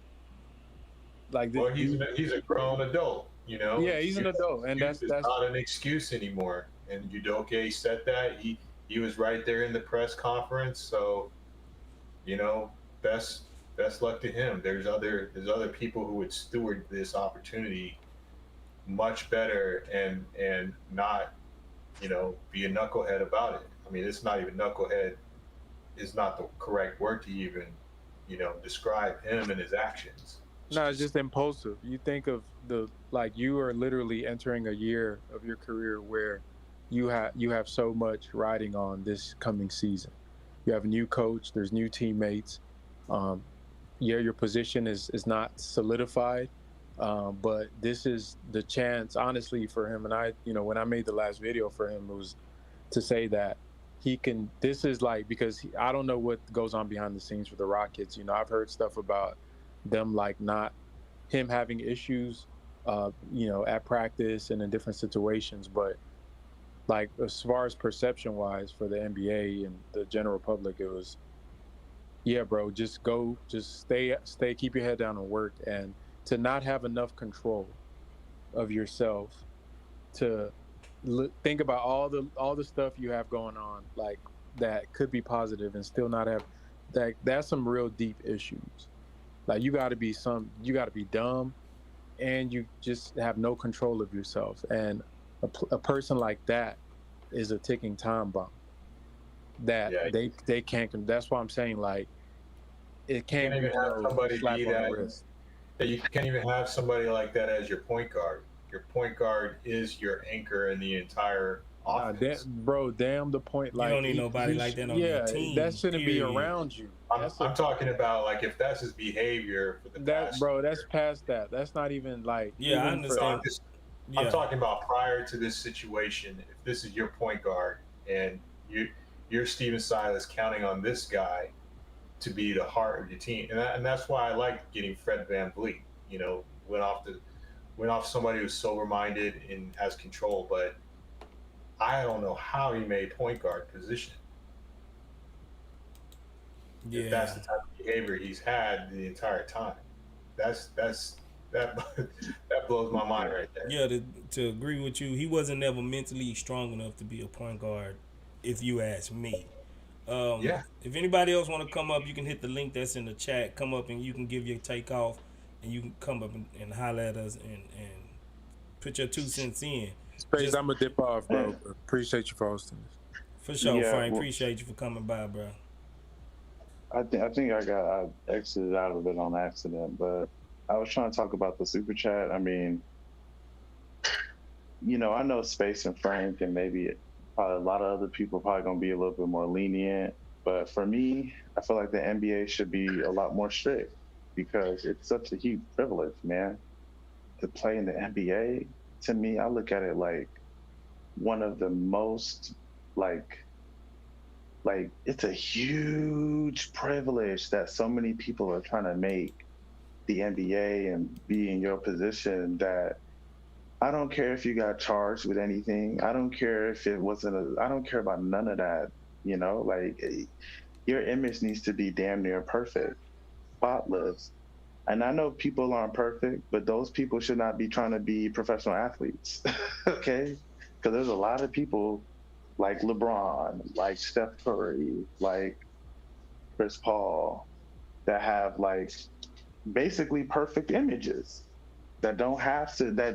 [SPEAKER 4] like this.
[SPEAKER 5] well, he's a grown adult. You know.
[SPEAKER 4] Yeah, he's an adult, and
[SPEAKER 5] Excuse
[SPEAKER 4] that's
[SPEAKER 5] is not an excuse anymore. And Udoke said that he was right there in the press conference. So, you know, best luck to him. There's other people who would steward this opportunity much better and not, you know, be a knucklehead about it. I mean, it's not even knucklehead is not the correct word to even, you know, describe him and his actions.
[SPEAKER 4] No, it's just impulsive. You think of you are literally entering a year of your career where you have so much riding on this coming season. You have a new coach. There's new teammates. Yeah, your position is not solidified, but this is the chance, honestly, for him. And I, when I made the last video for him, it was to say that he can. This is like because I don't know what goes on behind the scenes for the Rockets. I've heard stuff about them not him having issues, at practice and in different situations, but like as far as perception wise for the NBA and the general public, it was, yeah, bro, just stay, keep your head down and work, and to not have enough control of yourself to think about all the stuff you have going on, like that could be positive, and still not have that. That's some real deep issues. Like you got to be dumb, and you just have no control of yourself. And a person like that is a ticking time bomb that they can't. That's why I'm saying it can't
[SPEAKER 5] even have somebody
[SPEAKER 4] slap
[SPEAKER 5] be
[SPEAKER 4] on
[SPEAKER 5] that.
[SPEAKER 4] the wrist.
[SPEAKER 5] You can't even have somebody like that as your point guard. Your point guard is your anchor in the entire offense.
[SPEAKER 4] Damn the point.
[SPEAKER 2] You don't need nobody like that on your team.
[SPEAKER 4] That shouldn't be around you.
[SPEAKER 5] I'm talking about if that's his behavior for the past.
[SPEAKER 4] Bro, that's past that. That's not even
[SPEAKER 2] Yeah, I understand.
[SPEAKER 5] I'm talking about prior to this situation. If this is your point guard and you're Steven Silas counting on this guy to be the heart of your team, and that's why I like getting Fred VanVleet. Went off somebody who's sober-minded and has control, but I don't know how he made point guard position. Yeah. If that's the type of behavior he's had the entire time. That blows my mind right there.
[SPEAKER 2] Yeah, to agree with you, he wasn't never mentally strong enough to be a point guard, if you ask me.
[SPEAKER 5] Yeah.
[SPEAKER 2] If anybody else want to come up, you can hit the link that's in the chat. Come up and you can give your take off, and you can come up and holler at us and put your 2 cents in.
[SPEAKER 4] Space, I'm gonna dip off, bro. Appreciate you for hosting this.
[SPEAKER 2] For sure, Frank. Appreciate you for coming by, bro.
[SPEAKER 3] I think I exited out of it on accident, but I was trying to talk about the super chat. I mean, I know Space and Frank and maybe probably a lot of other people probably going to be a little bit more lenient. But for me, I feel like the NBA should be a lot more strict because it's such a huge privilege, man, to play in the NBA. To me, I look at it like one of the most it's a huge privilege that so many people are trying to make the NBA and be in your position that I don't care if you got charged with anything. I don't care if it wasn't I don't care about none of that. Like your image needs to be damn near perfect, spotless. And I know people aren't perfect, but those people should not be trying to be professional athletes. Okay? Because there's a lot of people like LeBron, like Steph Curry, like Chris Paul that have like basically perfect images that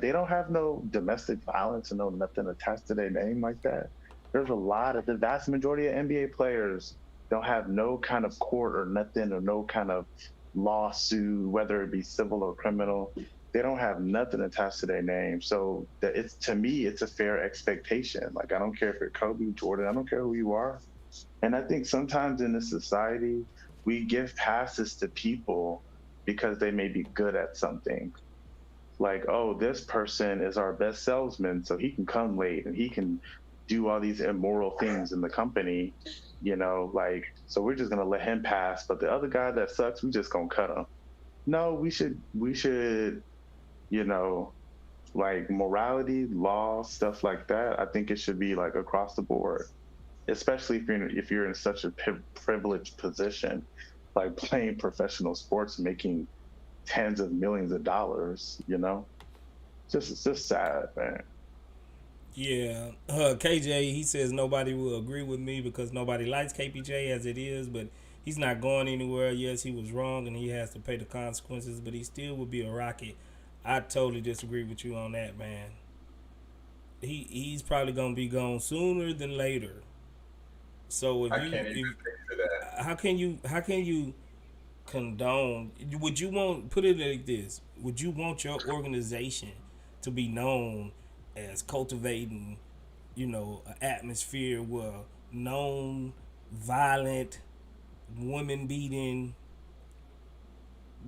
[SPEAKER 3] they don't have no domestic violence and no nothing attached to their name like that. There's a lot of the vast majority of NBA players don't have no kind of court or nothing or no kind of lawsuit, whether it be civil or criminal. They don't have nothing attached to their name. So it's, to me, it's a fair expectation. Like, I don't care if you're Kobe, Jordan, I don't care who you are. And I think sometimes in this society, we give passes to people because they may be good at something. Like, oh, this person is our best salesman, so he can come late and he can do all these immoral things in the company, like, so we're just gonna let him pass, but the other guy that sucks, we just gonna cut him. No, we should, you know, like morality, law, stuff like that. I think it should be like across the board, especially if you're in such a privileged position, like playing professional sports, making tens of millions of dollars. It's just sad, man.
[SPEAKER 2] Yeah, KJ, he says nobody will agree with me because nobody likes KPJ as it is, but he's not going anywhere. Yes, he was wrong and he has to pay the consequences, but he still would be a Rocket. I totally disagree with you on that, man. He's probably gonna be gone sooner than later. So if
[SPEAKER 5] I
[SPEAKER 2] you
[SPEAKER 5] can't even
[SPEAKER 2] if
[SPEAKER 5] picture that.
[SPEAKER 2] how can you condone? Would you want, put it like this? Would you want your organization to be known as cultivating, an atmosphere where known, violent, women beating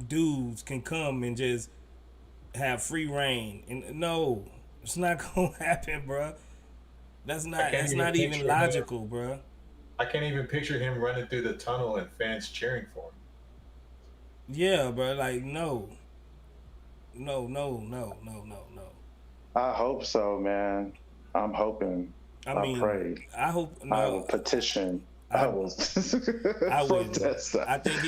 [SPEAKER 2] dudes can come and just have free reign? And no, it's not gonna happen, bruh. That's
[SPEAKER 5] I
[SPEAKER 2] not.
[SPEAKER 5] can't
[SPEAKER 2] That's
[SPEAKER 5] even
[SPEAKER 2] not even
[SPEAKER 5] picture him.
[SPEAKER 2] logical, bruh.
[SPEAKER 5] I can't even picture him running through the tunnel and fans cheering for him.
[SPEAKER 2] Yeah, bruh. Like no, no, no, no, no, no, no.
[SPEAKER 3] I hope so, man. I'm hoping.
[SPEAKER 2] I
[SPEAKER 3] I
[SPEAKER 2] mean,
[SPEAKER 3] pray.
[SPEAKER 2] I hope
[SPEAKER 3] I will
[SPEAKER 2] no.
[SPEAKER 3] petition. I
[SPEAKER 2] I
[SPEAKER 3] will
[SPEAKER 2] I wouldn't.
[SPEAKER 3] protest
[SPEAKER 2] I
[SPEAKER 3] that.
[SPEAKER 2] think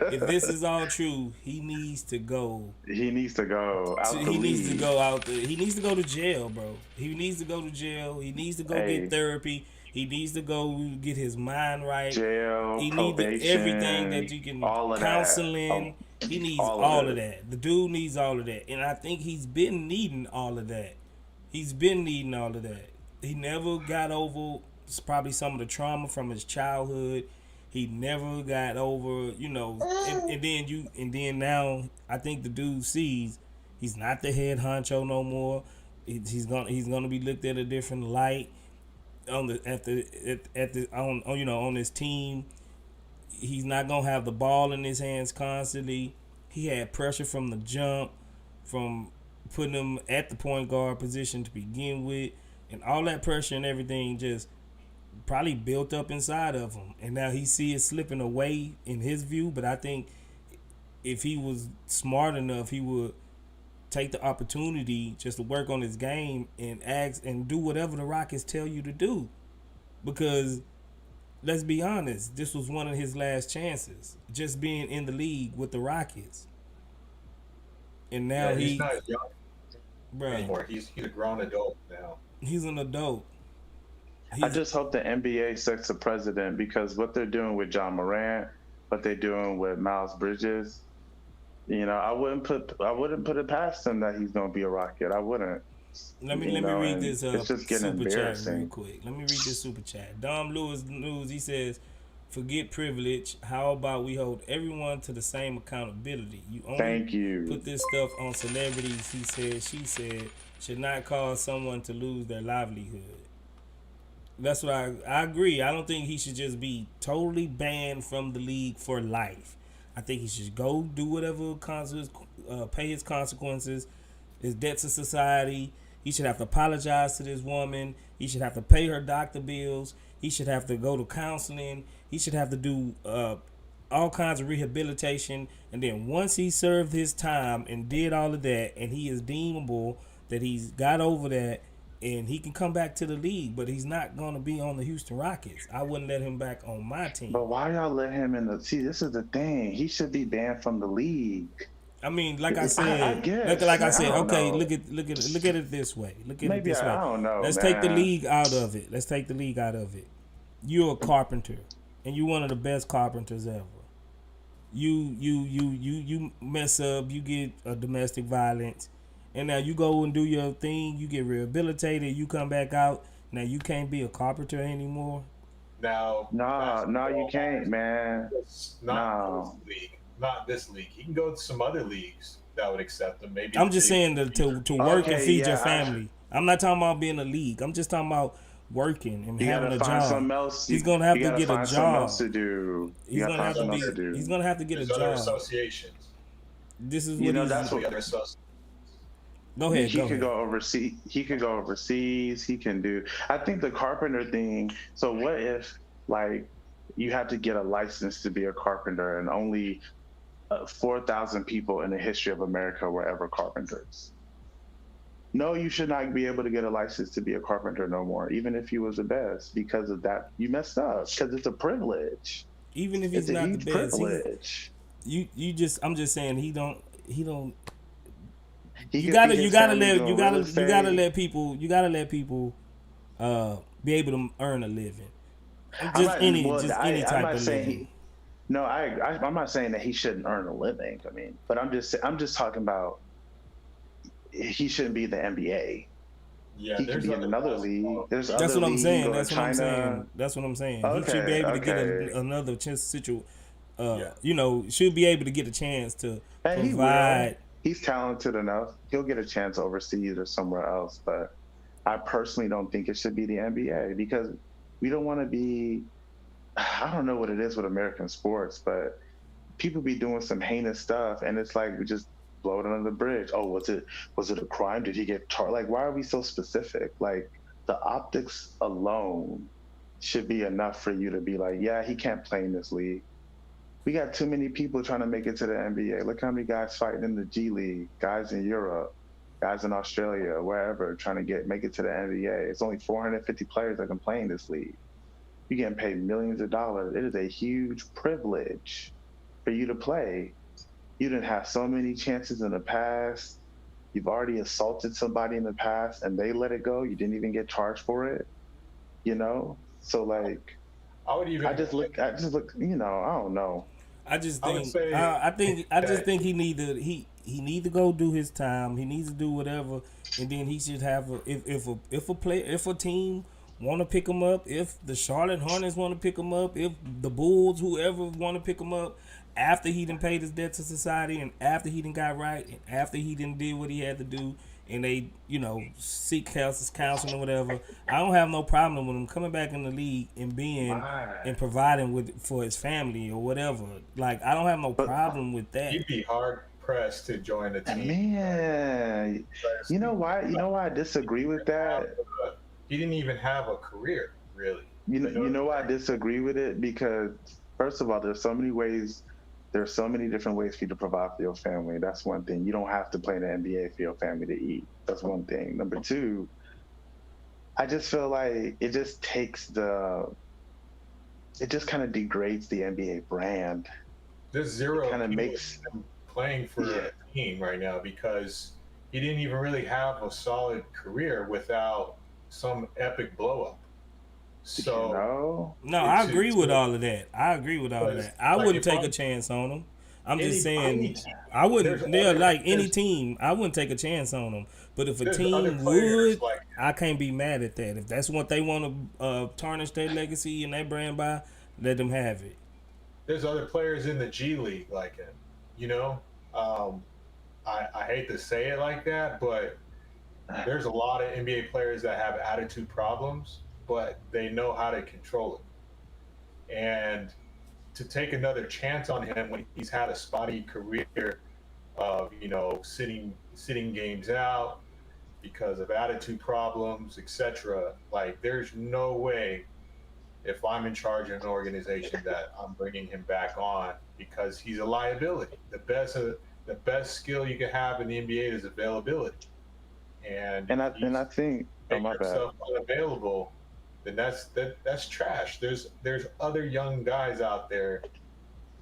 [SPEAKER 2] if this is all true, he needs to go.
[SPEAKER 3] He needs to go out the
[SPEAKER 2] He needs to
[SPEAKER 3] league.
[SPEAKER 2] go out. He needs to go to jail, bro. He needs to go to jail. He needs to go get
[SPEAKER 3] Hey,
[SPEAKER 2] therapy. He needs to go get his mind right.
[SPEAKER 3] jail,
[SPEAKER 2] He needs everything that
[SPEAKER 3] probation,
[SPEAKER 2] you can,
[SPEAKER 3] all of that.
[SPEAKER 2] counseling. He needs
[SPEAKER 3] All of
[SPEAKER 2] all of
[SPEAKER 3] it.
[SPEAKER 2] that. The dude needs all of that, and I think he's been needing all of that. He's been needing all of that. He never got over probably some of the trauma from his childhood. He never got over, and then now I think the dude sees he's not the head honcho no more. He's gonna be looked at a different light on the at the on his team. He's not gonna have the ball in his hands constantly. He had pressure from the jump, from putting him at the point guard position to begin with, and all that pressure and everything just probably built up inside of him. And now he see it slipping away in his view. But I think if he was smart enough, he would take the opportunity just to work on his game and ask and do whatever the Rockets tell you to do. Because let's be honest, this was one of his last chances, just being in the league with the Rockets. And now
[SPEAKER 5] Yeah, he's not young
[SPEAKER 2] bro,
[SPEAKER 5] anymore. He's a grown adult now.
[SPEAKER 2] he's an adult.
[SPEAKER 3] I
[SPEAKER 2] He's
[SPEAKER 3] just hope the NBA sets a precedent because what they're doing with John Morant, what they're doing with Miles Bridges, I wouldn't put it past him that he's gonna be a Rocket. I wouldn't.
[SPEAKER 2] let me read
[SPEAKER 3] And
[SPEAKER 2] this
[SPEAKER 3] it's just getting
[SPEAKER 2] super chat real
[SPEAKER 3] embarrassing.
[SPEAKER 2] quick. Let me read this super chat. Dom Lewis News, he says, "Forget privilege. How about we hold everyone to the same accountability? You only
[SPEAKER 3] Thank you.
[SPEAKER 2] put this stuff on celebrities," he said, she said, "should not cause someone to lose their livelihood." That's what I agree. I don't think he should just be totally banned from the league for life. I think he should go do whatever pay his consequences, his debts to society. He should have to apologize to this woman. He should have to pay her doctor bills. He should have to go to counseling. He should have to do all kinds of rehabilitation. And then once he served his time and did all of that, and he is deemable that he's got over that, and he can come back to the league. But he's not going to be on the Houston Rockets. I wouldn't let him back on my team.
[SPEAKER 7] But why y'all let him in the? See, this is the thing. He should be banned from the league.
[SPEAKER 2] I mean, like I
[SPEAKER 7] I
[SPEAKER 2] said,
[SPEAKER 7] guess.
[SPEAKER 2] like I
[SPEAKER 7] I
[SPEAKER 2] said,
[SPEAKER 7] don't
[SPEAKER 2] okay,
[SPEAKER 7] know.
[SPEAKER 2] look at it this way. Look at it
[SPEAKER 7] Maybe
[SPEAKER 2] this way.
[SPEAKER 7] I don't know.
[SPEAKER 2] Let's take the league out of it. Let's take the league out of it. You're a carpenter, and you're one of the best carpenters ever. You mess up, you get a domestic violence, and now you go and do your thing. You get rehabilitated. You come back out. Now you can't be a carpenter anymore.
[SPEAKER 5] Now,
[SPEAKER 7] No, you can't, man.
[SPEAKER 5] not this league. Not this league. He can go to some other leagues that would accept him. Maybe
[SPEAKER 2] I'm just saying to work and
[SPEAKER 7] Okay,
[SPEAKER 2] feed your
[SPEAKER 7] yeah,
[SPEAKER 2] family. I'm not talking about being a league. I'm just talking about working and
[SPEAKER 7] You
[SPEAKER 2] having
[SPEAKER 7] gotta
[SPEAKER 2] a
[SPEAKER 7] find
[SPEAKER 2] job.
[SPEAKER 7] something else.
[SPEAKER 2] He's gonna have
[SPEAKER 7] you
[SPEAKER 2] to
[SPEAKER 7] gotta
[SPEAKER 2] get a
[SPEAKER 7] find something
[SPEAKER 2] job.
[SPEAKER 7] else to do.
[SPEAKER 2] He's gonna have to be. He's gonna have to get
[SPEAKER 5] there's
[SPEAKER 2] a
[SPEAKER 5] other
[SPEAKER 2] job.
[SPEAKER 5] associations.
[SPEAKER 2] This is
[SPEAKER 7] You
[SPEAKER 2] what
[SPEAKER 7] know,
[SPEAKER 2] he's.
[SPEAKER 7] that's what.
[SPEAKER 5] The other associations.
[SPEAKER 2] Go ahead.
[SPEAKER 7] He
[SPEAKER 2] Go
[SPEAKER 7] could
[SPEAKER 2] ahead.
[SPEAKER 7] go overseas. He could go overseas. He can do. I think the carpenter thing. So what if, like, you had to get a license to be a carpenter, and only 4,000 people in the history of America were ever carpenters? No, you should not be able to get a license to be a carpenter no more, even if you was the best, because of that. You messed up because it's a privilege.
[SPEAKER 2] Even if he's
[SPEAKER 7] It's a
[SPEAKER 2] not the
[SPEAKER 7] huge
[SPEAKER 2] best,
[SPEAKER 7] privilege.
[SPEAKER 2] you just. I'm just saying he don't.
[SPEAKER 7] He
[SPEAKER 2] You
[SPEAKER 7] could
[SPEAKER 2] gotta
[SPEAKER 7] feed his
[SPEAKER 2] you gotta
[SPEAKER 7] family
[SPEAKER 2] let
[SPEAKER 7] doing
[SPEAKER 2] you
[SPEAKER 7] real
[SPEAKER 2] gotta
[SPEAKER 7] estate.
[SPEAKER 2] you gotta let people be able to earn a living.
[SPEAKER 7] I'm
[SPEAKER 2] Just
[SPEAKER 7] not,
[SPEAKER 2] any
[SPEAKER 7] well,
[SPEAKER 2] just
[SPEAKER 7] I,
[SPEAKER 2] any
[SPEAKER 7] I'm
[SPEAKER 2] type
[SPEAKER 7] not
[SPEAKER 2] of
[SPEAKER 7] saying
[SPEAKER 2] living.
[SPEAKER 7] no, I'm not saying that he shouldn't earn a living. I mean, but I'm just talking about he shouldn't be the NBA.
[SPEAKER 5] Yeah,
[SPEAKER 7] He could
[SPEAKER 5] there's
[SPEAKER 7] be in
[SPEAKER 5] other
[SPEAKER 7] another
[SPEAKER 5] basketball.
[SPEAKER 7] league. There's
[SPEAKER 2] That's
[SPEAKER 7] other
[SPEAKER 2] what I'm
[SPEAKER 7] league. He can
[SPEAKER 2] saying.
[SPEAKER 7] go
[SPEAKER 2] That's
[SPEAKER 7] to
[SPEAKER 2] what I'm saying.
[SPEAKER 7] China.
[SPEAKER 2] That's what I'm saying. He should be
[SPEAKER 7] Okay,
[SPEAKER 2] able to get
[SPEAKER 7] okay.
[SPEAKER 2] another
[SPEAKER 5] Yeah.
[SPEAKER 2] should be able to get a chance to
[SPEAKER 7] And he will.
[SPEAKER 2] provide.
[SPEAKER 7] He's talented enough. He'll get a chance overseas or somewhere else. But I personally don't think it should be the NBA because we don't want to be. I don't know what it is with American sports, but people be doing some heinous stuff, and it's like we just blow it under the bridge. Oh, was it a crime? Did he get charged? Like, why are we so specific? Like, the optics alone should be enough for you to be like, yeah, he can't play in this league. We got too many people trying to make it to the NBA. Look how many guys fighting in the G League, guys in Europe, guys in Australia, wherever, trying to make it to the NBA. It's only 450 players that can play in this league. You're getting paid millions of dollars. It is a huge privilege for you to play. You didn't have so many chances in the past. You've already assaulted somebody in the past and they let it go. You didn't even get charged for it. So like, I just look, I don't know.
[SPEAKER 2] I just
[SPEAKER 5] I would
[SPEAKER 2] think
[SPEAKER 5] say
[SPEAKER 2] I just think he need to go do his time. He needs to do whatever, and then he should have if a team want to pick him up, if the Charlotte Hornets want to pick him up, if the Bulls, whoever want to pick him up, after he done paid his debt to society, and after he done got right, and after he done did what he had to do, and they seek counseling or whatever, I don't have no problem with him coming back in the league and being and providing for his family or whatever. Like, I don't have no problem with that.
[SPEAKER 5] You'd be hard pressed to join the team.
[SPEAKER 7] Man, you know why? I disagree with that.
[SPEAKER 5] He didn't even have a career, really.
[SPEAKER 7] You know why I disagree with it? Because first of all, there's so many different ways for you to provide for your family. That's one thing. You don't have to play in the NBA for your family to eat. That's one thing. Number two, I just feel like it just kind of degrades the NBA brand.
[SPEAKER 5] There's zero
[SPEAKER 7] Kind of
[SPEAKER 5] people
[SPEAKER 7] makes
[SPEAKER 5] playing for a team right now because he didn't even really have a solid career without some epic blow up. So
[SPEAKER 2] no, I agree with all of that. I wouldn't take a chance on him. I'm just saying, I wouldn't. They're like any team. I wouldn't take a chance on them. But if a team would, I can't be mad at that. If that's what they want to tarnish their legacy and their brand by, let them have it.
[SPEAKER 5] There's other players in the G League like him. I hate to say it like that, but there's a lot of NBA players that have attitude problems, but they know how to control it. And to take another chance on him when he's had a spotty career of sitting games out because of attitude problems, etc. Like, there's no way, if I'm in charge of an organization, that I'm bringing him back on because he's a liability. The best skill you can have in the NBA is availability, and
[SPEAKER 7] And
[SPEAKER 5] he's
[SPEAKER 7] I think, oh
[SPEAKER 5] make
[SPEAKER 7] my bad.
[SPEAKER 5] yourself unavailable, then that's trash. There's other young guys out there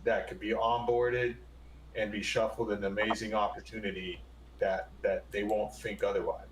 [SPEAKER 5] that could be onboarded and be shuffled an amazing opportunity that they won't think otherwise.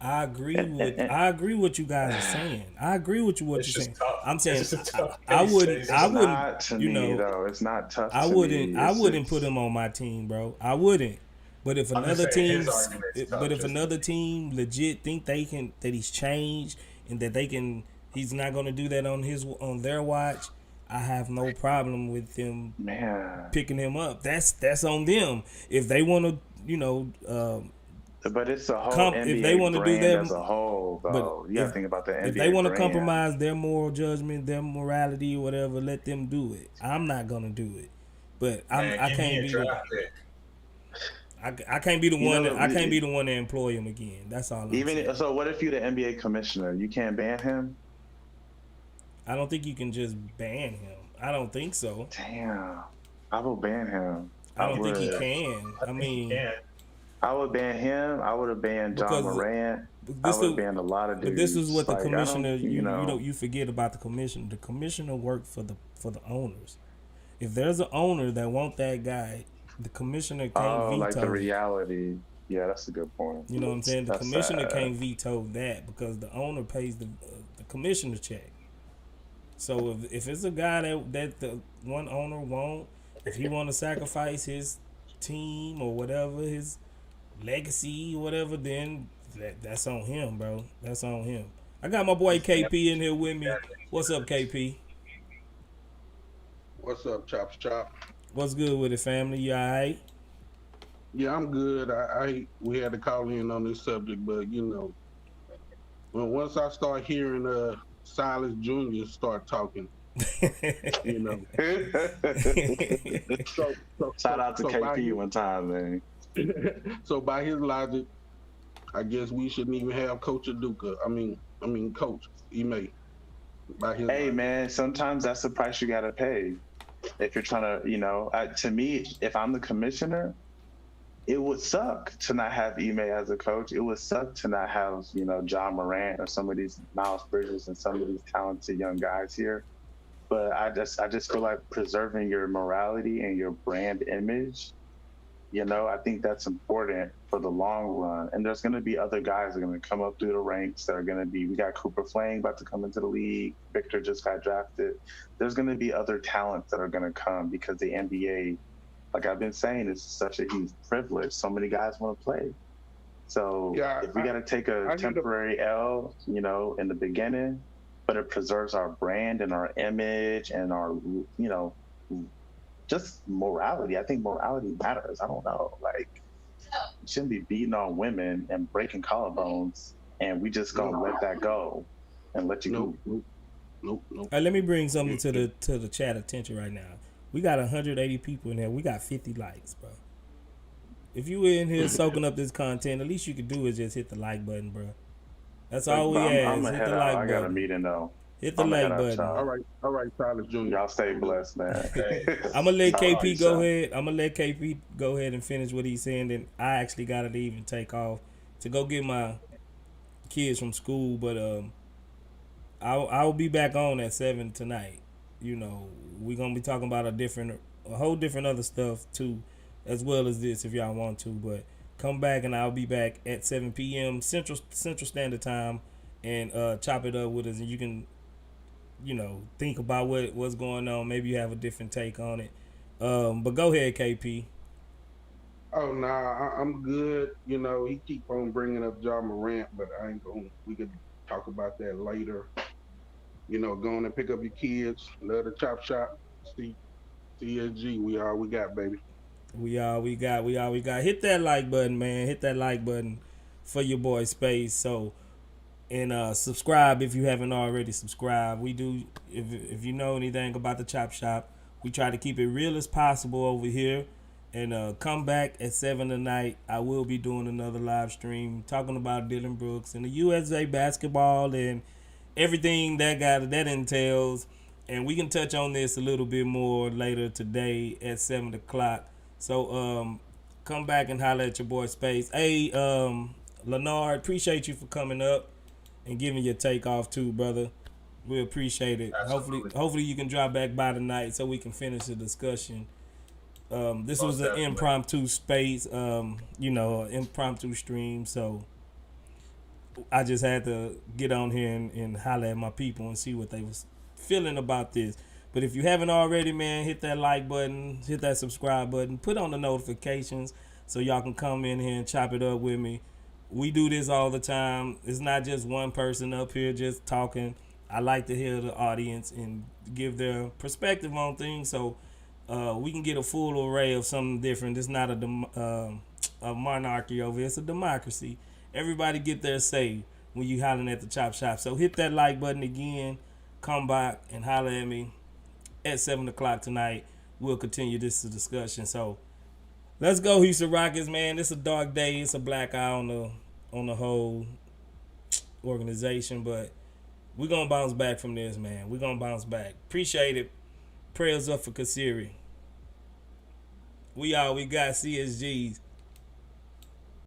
[SPEAKER 7] And
[SPEAKER 2] I agree with you guys are saying. I agree with what
[SPEAKER 5] It's
[SPEAKER 2] you're
[SPEAKER 5] just
[SPEAKER 2] saying.
[SPEAKER 5] tough.
[SPEAKER 2] I'm
[SPEAKER 5] It's
[SPEAKER 2] saying
[SPEAKER 5] just a tough
[SPEAKER 2] I
[SPEAKER 5] case,
[SPEAKER 2] wouldn't
[SPEAKER 5] Jason.
[SPEAKER 7] not to
[SPEAKER 2] you
[SPEAKER 7] me
[SPEAKER 2] know
[SPEAKER 7] though. It's not tough
[SPEAKER 2] I
[SPEAKER 7] to
[SPEAKER 2] wouldn't
[SPEAKER 7] me.
[SPEAKER 2] I
[SPEAKER 7] It's
[SPEAKER 2] wouldn't put
[SPEAKER 7] it's
[SPEAKER 2] him on my team, bro. I wouldn't. But if
[SPEAKER 5] I'm just
[SPEAKER 2] another
[SPEAKER 5] saying
[SPEAKER 2] team
[SPEAKER 5] his argument's
[SPEAKER 2] but
[SPEAKER 5] tough.
[SPEAKER 2] if
[SPEAKER 5] Just
[SPEAKER 2] another team legit think that he's changed and that he's not going to do that on their watch, I have no problem with them
[SPEAKER 7] man.
[SPEAKER 2] picking him up. That's on them. If they want to,
[SPEAKER 7] But it's a whole
[SPEAKER 2] if they
[SPEAKER 7] NBA
[SPEAKER 2] want to do
[SPEAKER 7] brand
[SPEAKER 2] that,
[SPEAKER 7] as a whole,
[SPEAKER 2] but
[SPEAKER 7] though. You gotta think about the
[SPEAKER 2] if they
[SPEAKER 7] NBA
[SPEAKER 2] want to
[SPEAKER 7] brand.
[SPEAKER 2] compromise their moral judgment, their morality, or whatever, let them do it. I'm not gonna do it, but
[SPEAKER 5] man,
[SPEAKER 2] I
[SPEAKER 5] give me
[SPEAKER 2] can't
[SPEAKER 5] a
[SPEAKER 2] be
[SPEAKER 5] draft pick.
[SPEAKER 2] I can't be the
[SPEAKER 7] You
[SPEAKER 2] one.
[SPEAKER 7] know,
[SPEAKER 2] I can't be the one to employ him again. That's all I'm saying.
[SPEAKER 7] even so, what if you're the NBA commissioner? You can't ban him.
[SPEAKER 2] I don't think you can just ban him. I don't think so.
[SPEAKER 7] Damn, I will ban him.
[SPEAKER 2] I don't think he
[SPEAKER 7] would.
[SPEAKER 2] can. I mean,
[SPEAKER 5] Can.
[SPEAKER 7] I would ban him. I would have banned John
[SPEAKER 2] Because
[SPEAKER 7] Morant. I
[SPEAKER 2] this
[SPEAKER 7] would
[SPEAKER 2] is
[SPEAKER 7] have banned a lot of dudes.
[SPEAKER 2] but this is what the
[SPEAKER 7] Like, I
[SPEAKER 2] commissioner.
[SPEAKER 7] don't, you know,
[SPEAKER 2] You forget about the commissioner. The commissioner worked for the owners. If there's an owner that want that guy, the commissioner can't veto
[SPEAKER 7] like the
[SPEAKER 2] it.
[SPEAKER 7] reality. Yeah, that's a good point.
[SPEAKER 2] You know what I'm saying? The
[SPEAKER 7] That's
[SPEAKER 2] commissioner
[SPEAKER 7] sad.
[SPEAKER 2] can't veto that because the owner pays the commissioner check. So if it's a guy that the one owner won't, if he want to sacrifice his team or whatever, his legacy or whatever, then that's on him, bro. That's on him. I got my boy KP in here with me. What's up, KP?
[SPEAKER 8] What's up, Chop Chop?
[SPEAKER 2] What's good with it, family? You all right?
[SPEAKER 8] Yeah, I'm good. We had to call in on this subject, but once I start hearing Silas Jr. start talking, you know.
[SPEAKER 7] Shout out to KP one time, man.
[SPEAKER 8] So by his logic, I guess we shouldn't even have Coach Aduka. I mean Coach Ime. By his
[SPEAKER 7] Hey,
[SPEAKER 8] logic.
[SPEAKER 7] man, sometimes that's the price you gotta pay. If you're trying to, to me, if I'm the commissioner, it would suck to not have Ime as a coach. It would suck to not have, John Morant or some of these Miles Bridges and some of these talented young guys here. But I just feel like preserving your morality and your brand image, I think that's important for the long run. And there's going to be other guys that are going to come up through the ranks that are going to be, we got Cooper Flang about to come into the league. Victor just got drafted. There's going to be other talents that are going to come because the NBA, like I've been saying, is such a huge privilege. So many guys want to play. So if we got to take a temporary L, in the beginning, but it preserves our brand and our image and our, just morality. I think morality matters. I don't know. Like, you shouldn't be beating on women and breaking collarbones, and we just gonna let that go and let you go.
[SPEAKER 8] Nope.
[SPEAKER 2] Let me bring something to the chat attention right now. We got 180 people in here. We got 50 likes, bro. If you in here soaking up this content, at least you could do is just hit the like button, bro. That's all we ask. Hit the like
[SPEAKER 7] I got a
[SPEAKER 2] button.
[SPEAKER 7] meeting though.
[SPEAKER 2] Hit the like button.
[SPEAKER 8] All right, Silas Jr.
[SPEAKER 7] Y'all stay blessed, man.
[SPEAKER 2] I'm gonna let KP
[SPEAKER 7] Alright,
[SPEAKER 2] go
[SPEAKER 7] so.
[SPEAKER 2] ahead. I'm gonna let KP go ahead and finish what he's saying. Then I actually gotta leave and take off to go get my kids from school. But I'll be back on at 7 tonight. We're gonna be talking about a whole different other stuff too, as well as this if y'all want to. But come back and I'll be back at 7 p.m. Central Standard Time and chop it up with us, and you can think about what's going on. Maybe you have a different take on it. But go ahead, KP.
[SPEAKER 8] Oh, nah, I'm good. He keep on bringing up John Morant, but I ain't going. We could talk about that later. Going to pick up your kids. Love the chop shop. CSG. We all we got, baby.
[SPEAKER 2] We all we got. Hit that like button, man. Hit that like button for your boy Space. So, and subscribe if you haven't already subscribed. We do, if you know anything about the Chop Shop, we try to keep it real as possible over here. And come back at 7 tonight. I will be doing another live stream talking about Dylan Brooks and the USA basketball and everything that entails. And we can touch on this a little bit more later today at 7 o'clock. So come back and holler at your boy Space. Hey, Leonard, appreciate you for coming up and giving your take off too, brother. We appreciate it.
[SPEAKER 5] Absolutely.
[SPEAKER 2] Hopefully you can drop back by tonight so we can finish the discussion. This
[SPEAKER 5] Most
[SPEAKER 2] was an
[SPEAKER 5] definitely.
[SPEAKER 2] impromptu space, impromptu stream. So I just had to get on here and holler at my people and see what they was feeling about this. But if you haven't already, man, hit that like button, hit that subscribe button, put on the notifications so y'all can come in here and chop it up with me. We do this all the time. It's not just one person up here just talking. I like to hear the audience and give their perspective on things so we can get a full array of something different. It's not a monarchy over here. It's a democracy. Everybody get their say when you hollering at the chop shop. So hit that like button again. Come back and holler at me at 7 o'clock tonight. We'll continue this discussion. So let's go, Houston Rockets, man. It's a dark day. It's a black eye on the whole organization, but we're gonna bounce back from this, man. We're gonna bounce back. Appreciate it. Prayers up for Kasiri. We got CSGs.